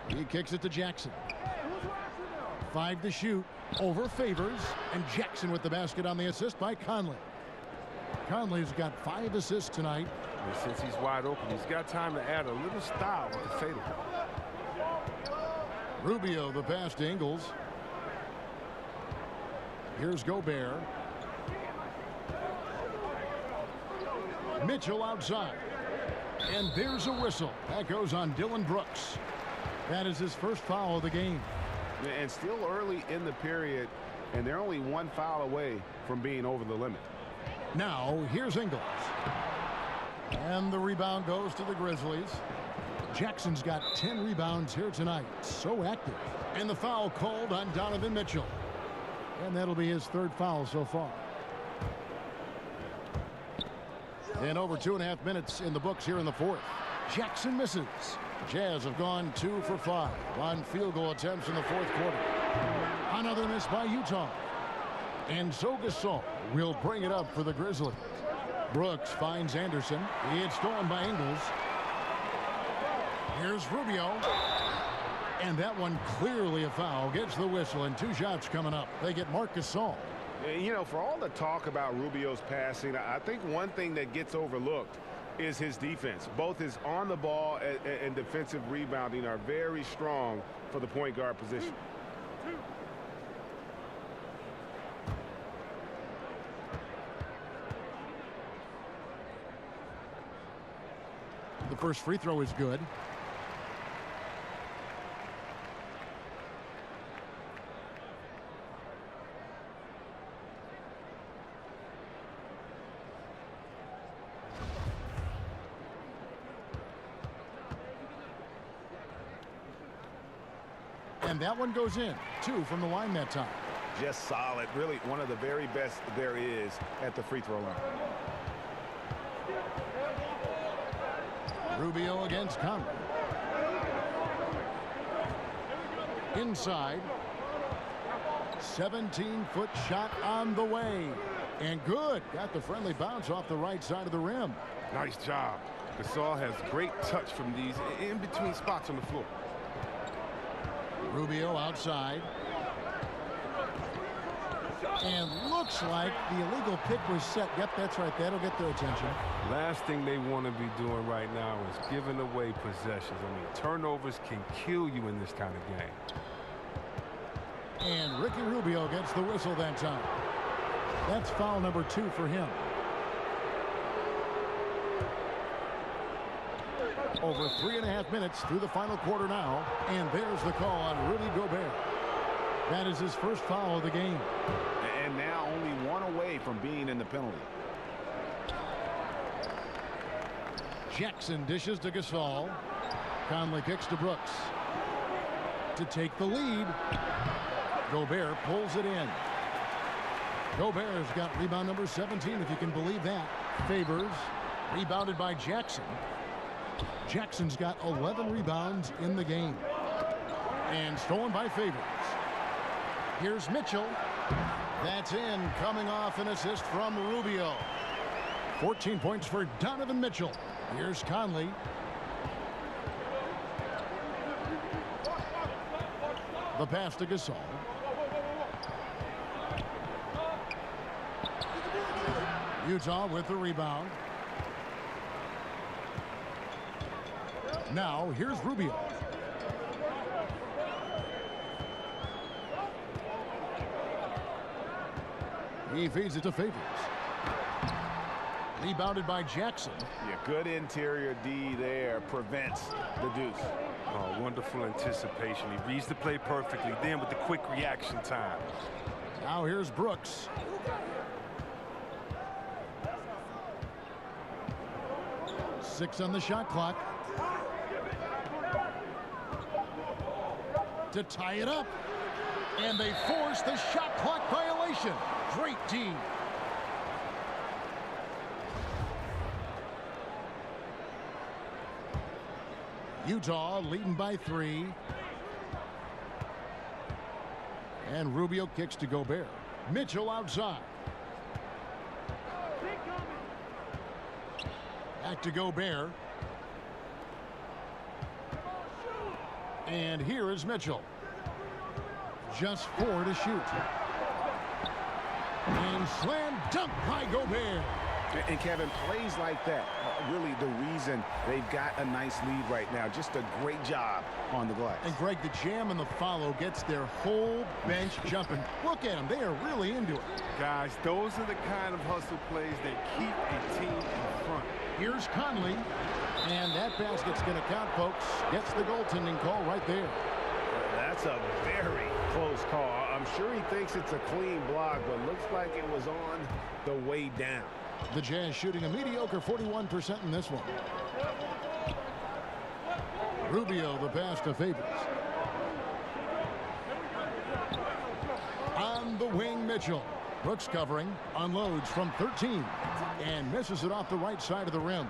He kicks it to Jackson. 5 to shoot. Over Favors, and Jackson with the basket on the assist by Conley. Conley's got 5 assists tonight. And since he's wide open, he's got time to add a little style with the fadeaway. Rubio the pass to Ingles. Here's Gobert. Mitchell outside. And there's a whistle. That goes on Dylan Brooks. That is his first foul of the game. And still early in the period, and they're only 1 foul away from being over the limit. Now, here's Ingles. And the rebound goes to the Grizzlies. Jackson's got 10 rebounds here tonight. So active. And the foul called on Donovan Mitchell. And that'll be his 3rd foul so far. And over 2.5 minutes in the books here in the 4th. Jackson misses. Jazz have gone 2 for 5 on field goal attempts in the 4th quarter. Another miss by Utah. And so Gasol will bring it up for the Grizzlies. Brooks finds Anderson. It's stolen by Ingles. Here's Rubio. And that one clearly a foul. Gets the whistle, and 2 shots coming up. They get Marc Gasol. You know, for all the talk about Rubio's passing, I think one thing that gets overlooked is his defense. Both his on the ball and defensive rebounding are very strong for the point guard position. The first free throw is good. And that one goes in. 2 from the line that time. Just solid. Really one of the very best there is at the free throw line. Rubio against Conley. Inside. 17-foot shot on the way. And good. Got the friendly bounce off the right side of the rim. Nice job. Gasol has great touch from these in between spots on the floor. Rubio outside. And looks like the illegal pick was set. Yep, that's right. That'll get their attention. Last thing they want to be doing right now is giving away possessions. I mean, turnovers can kill you in this kind of game. And Ricky Rubio gets the whistle that time. That's foul number 2 for him. Over 3.5 minutes through the final quarter now. And there's the call on Rudy Gobert. That is his first foul of the game. And now only one away from being in the penalty. Jackson dishes to Gasol. Conley kicks to Brooks. To take the lead. Gobert pulls it in. Gobert's got rebound number 17, if you can believe that. Favors, rebounded by Jackson. Jackson's got 11 rebounds in the game. And stolen by Favors. Here's Mitchell. That's in, coming off an assist from Rubio. 14 points for Donovan Mitchell. Here's Conley. The pass to Gasol. Utah with the rebound. Now here's Rubio. He feeds it to Favors. Rebounded by Jackson. Yeah, good interior D there. Prevents the deuce. Oh, wonderful anticipation. He reads the play perfectly. Then with the quick reaction time. Now here's Brooks. Six on the shot clock. To tie it up. And they force the shot clock violation. Great D. Utah leading by 3. And Rubio kicks to Gobert. Mitchell outside. Back to Gobert. And here is Mitchell. Just 4 to shoot. And slam dunk by Gobert. And Kevin, plays like that really the reason they've got a nice lead right now. Just a great job on the glass. And Greg, the jam and the follow gets their whole bench jumping. Look at them. They are really into it. Guys, those are the kind of hustle plays that keep a team in front. Here's Conley. And that basket's going to count, folks. Gets the goaltending call right there. That's a very close call. I'm sure he thinks it's a clean block, but looks like it was on the way down. The Jazz shooting a mediocre 41% in this one. Rubio, the pass to Favors. On the wing, Mitchell. Brooks covering, unloads from 13, and misses it off the right side of the rim.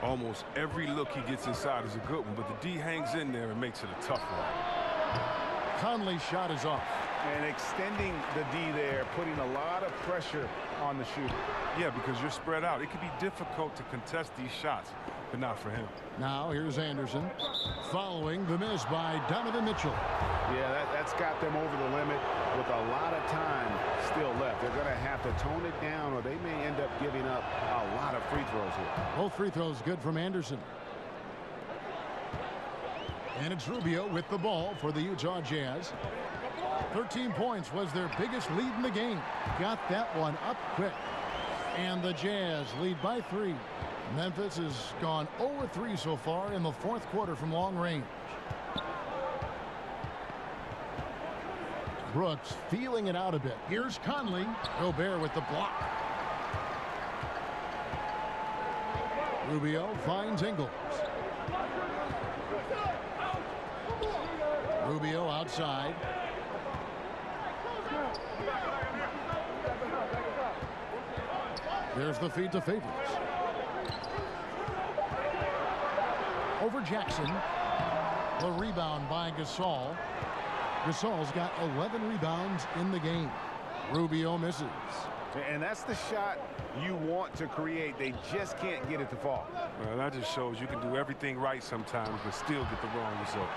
Almost every look he gets inside is a good one, but the D hangs in there and makes it a tough one. Conley's shot is off. And extending the D there, putting a lot of pressure on the shooter. Yeah, because you're spread out. It can be difficult to contest these shots, but not for him. Now here's Anderson following the miss by Donovan Mitchell. Yeah, that's got them over the limit with a lot of time still left. They're going to have to tone it down, or they may end up giving up a lot of free throws here. Both free throws good from Anderson. And it's Rubio with the ball for the Utah Jazz. 13 points was their biggest lead in the game. Got that one up quick. And the Jazz lead by 3. Memphis has gone 0-3 so far in the fourth quarter from long range. Brooks feeling it out a bit. Here's Conley. Gobert with the block. Rubio finds Ingles. Rubio outside. There's the feed to Favors. over Jackson. The rebound by Gasol. Gasol's got 11 rebounds in the game. Rubio misses. And that's the shot you want to create. They just can't get it to fall. Well, that just shows you can do everything right sometimes, but still get the wrong result.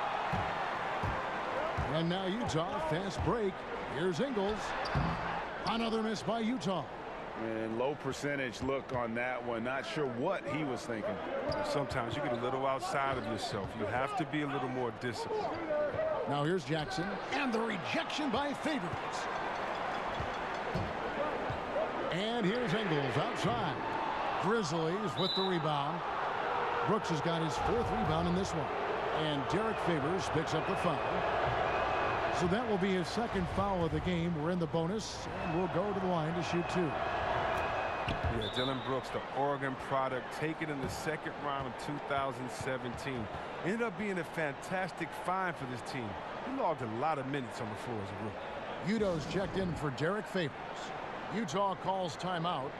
And now Utah, fast break. Here's Ingles. Another miss by Utah. And low percentage look on that one. Not sure what he was thinking. Sometimes you get a little outside of yourself. You have to be a little more disciplined. Now here's Jackson. And the rejection by Favors. And here's Ingles outside. Grizzlies with the rebound. Brooks has got his 4th rebound in this one. And Derek Favors picks up the foul. So that will be his 2nd foul of the game. We're in the bonus, and we'll go to the line to shoot 2. Yeah, Dylan Brooks, the Oregon product, taken in the 2nd round of 2017. Ended up being a fantastic find for this team. He logged a lot of minutes on the floor as a rookie. Udo's checked in for Derek Favors. Utah calls timeout.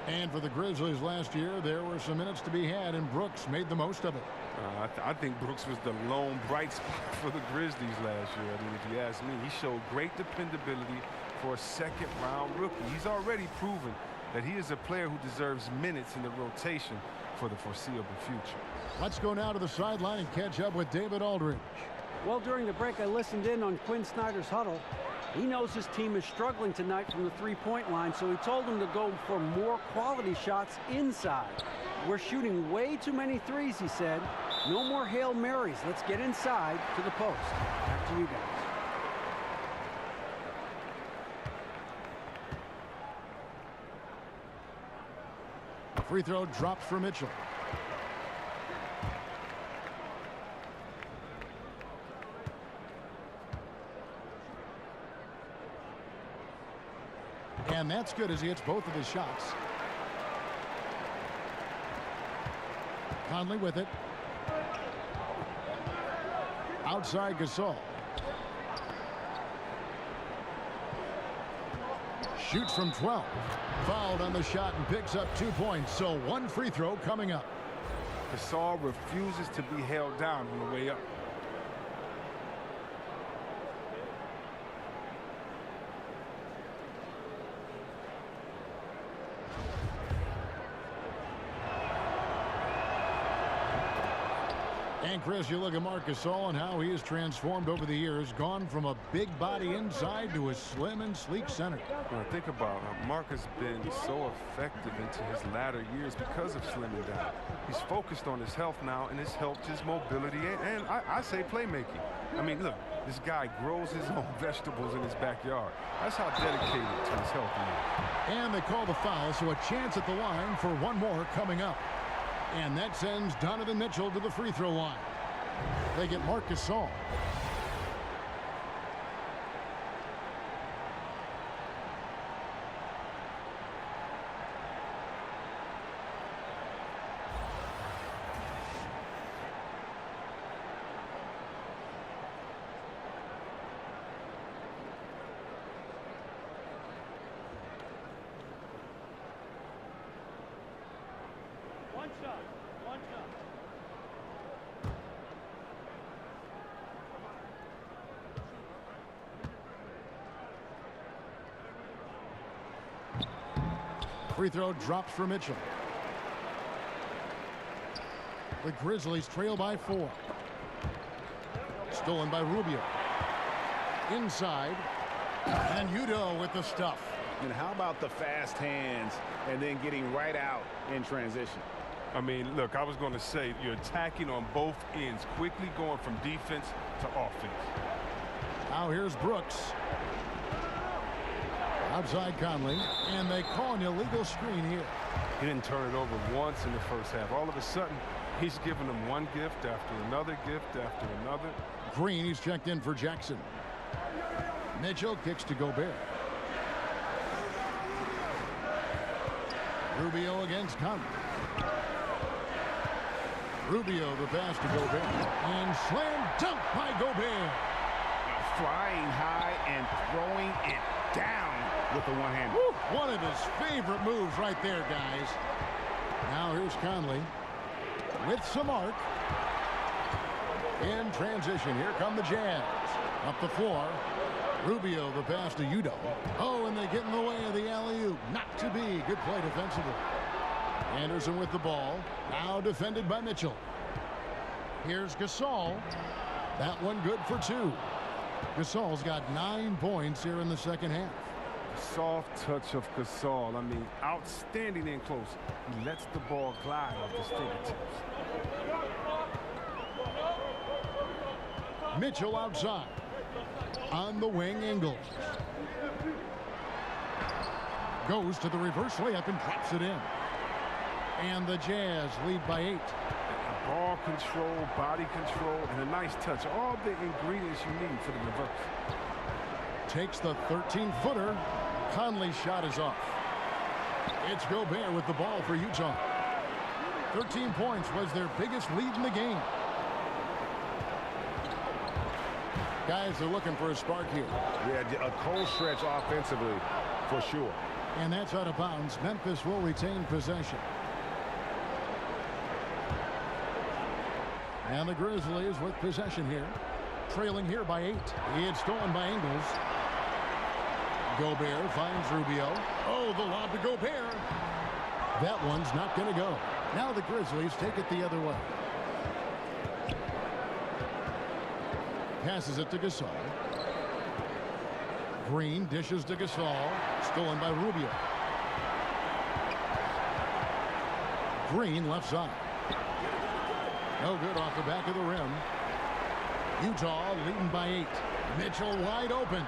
And for the Grizzlies last year, there were some minutes to be had, and Brooks made the most of it. I think Brooks was the lone bright spot for the Grizzlies last year. I mean, if you ask me, he showed great dependability for a 2nd-round rookie. He's already proven that he is a player who deserves minutes in the rotation for the foreseeable future. Let's go now to the sideline and catch up with David Aldridge. Well, during the break, I listened in on Quinn Snyder's huddle. He knows his team is struggling tonight from the three-point line, so he told them to go for more quality shots inside. We're shooting way too many threes, he said. No more Hail Marys. Let's get inside to the post. Back to you guys. Free throw drops for Mitchell. And that's good as he hits both of his shots. Conley with it. Outside Gasol. Shoots from 12. Fouled on the shot and picks up 2 points. So 1 free throw coming up. Gasol refuses to be held down on the way up. And Chris, you look at Marc Gasol and how he has transformed over the years, gone from a big body inside to a slim and sleek center. Well, think about it. Marc has been so effective into his latter years because of slimming down. He's focused on his health now, and it's helped his mobility and I say playmaking. I mean, look, this guy grows his own vegetables in his backyard. That's how dedicated to his health he is. And they call the foul, so a chance at the line for 1 more coming up. And that sends Donovan Mitchell to the free throw line. They get Marc Gasol. One shot. Free throw drops for Mitchell. The Grizzlies trail by 4. Stolen by Rubio. Inside. And Udo with the stuff. And how about the fast hands and then getting right out in transition? I mean, look, I was going to say you're attacking on both ends, quickly going from defense to offense. Now here's Brooks. Outside Conley, and they call an illegal screen here. He didn't turn it over once in the first half. All of a sudden, he's giving them one gift after another gift after another. Green, he's checked in for Jackson. Mitchell kicks to Gobert. Rubio against Conley. Rubio the pass to Gobert. And slam dunk by Gobert. Flying high and throwing it down with the one-hand. One of his favorite moves right there, guys. Now here's Conley. with some arc. In transition, here come the Jazz. Up the floor. Rubio, the pass to Udo. Oh, and they get in the way of the alley-oop. Not to be. Good play defensively. Anderson with the ball. Now defended by Mitchell. Here's Gasol. That one good for 2. Gasol's got 9 points here in the second half. Soft touch of Gasol. I mean, outstanding in close. He lets the ball glide off his fingertips. Mitchell outside. On the wing, Ingles. Goes to the reverse layup and drops it in. And the Jazz lead by 8. Ball control, body control, and a nice touch. All the ingredients you need for the reverse. Takes the 13-footer. Conley's shot is off. It's Gobert with the ball for Utah. 13 points was their biggest lead in the game. Guys are looking for a spark here. Yeah, a cold stretch offensively for sure. And that's out of bounds. Memphis will retain possession. And the Grizzlies with possession here. Trailing here by 8. It's stolen by Ingles. Gobert finds Rubio. Oh, the lob to Gobert. That one's not going to go. Now the Grizzlies take it the other way. Passes it to Gasol. Green dishes to Gasol. Stolen by Rubio. Green left side. No good off the back of the rim. Utah leading by 8. Mitchell wide open.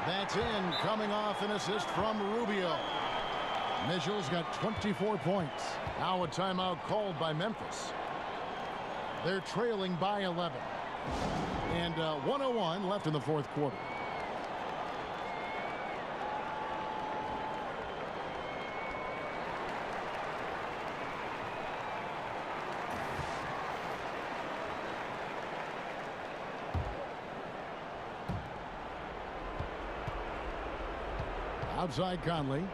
That's in, coming off an assist from Rubio. Mitchell's got 24 points. Now a timeout called by Memphis. They're trailing by 11. And 1:01 left in the fourth quarter. Outside Conley.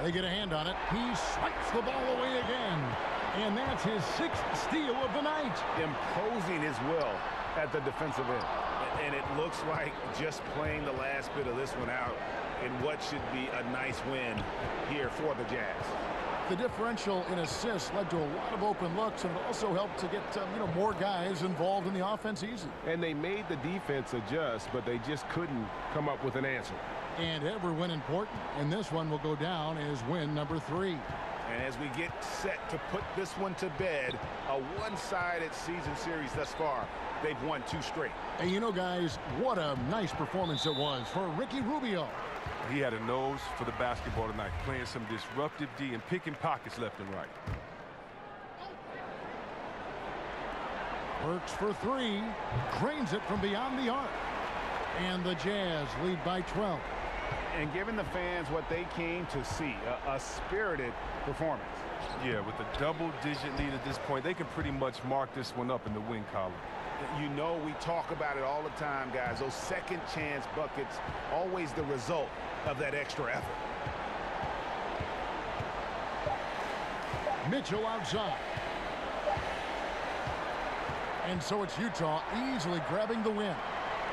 They get a hand on it. He swipes the ball away again. And that's his 6th steal of the night. Imposing his will at the defensive end. And it looks like just playing the last bit of this one out in what should be a nice win here for the Jazz. The differential in assists led to a lot of open looks, and it also helped to get more guys involved in the offense easy. And they made the defense adjust, but they just couldn't come up with an answer. And every win important, and this one will go down as win number 3. And as we get set to put this one to bed, a one-sided season series thus far, they've won 2 straight. And you know, guys, what a nice performance it was for Ricky Rubio. He had a nose for the basketball tonight, playing some disruptive D and picking pockets left and right. Works for 3, drains it from beyond the arc. And the Jazz lead by 12. And giving the fans what they came to see, a spirited performance. Yeah, with a double-digit lead at this point, they can pretty much mark this one up in the win column. You know, we talk about it all the time, guys. Those second chance buckets, always the result of that extra effort. Mitchell outside. And so it's Utah easily grabbing the win.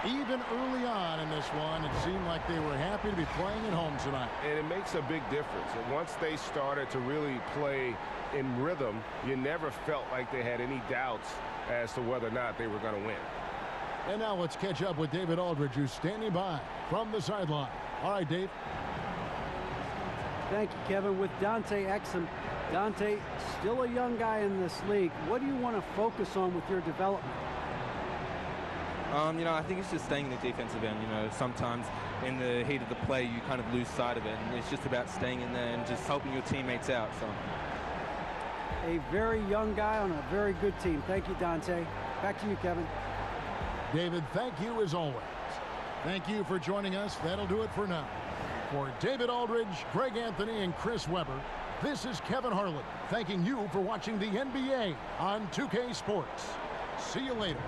Even early on in this one, it seemed like they were happy to be playing at home tonight. And it makes a big difference. And once they started to really play in rhythm, you never felt like they had any doubts as to whether or not they were going to win. And now let's catch up with David Aldridge, who's standing by from the sideline. All right, Dave. Thank you, Kevin. With Dante Exum, Dante, still a young guy in this league. What do you want to focus on with your development? I think it's just staying in the defensive end. Sometimes in the heat of the play, you kind of lose sight of it. And it's just about staying in there and just helping your teammates out. So, a very young guy on a very good team. Thank you, Dante. Back to you, Kevin. David, thank you as always. Thank you for joining us. That'll do it for now. For David Aldridge, Greg Anthony, and Chris Webber, this is Kevin Harlan thanking you for watching the NBA on 2K Sports. See you later.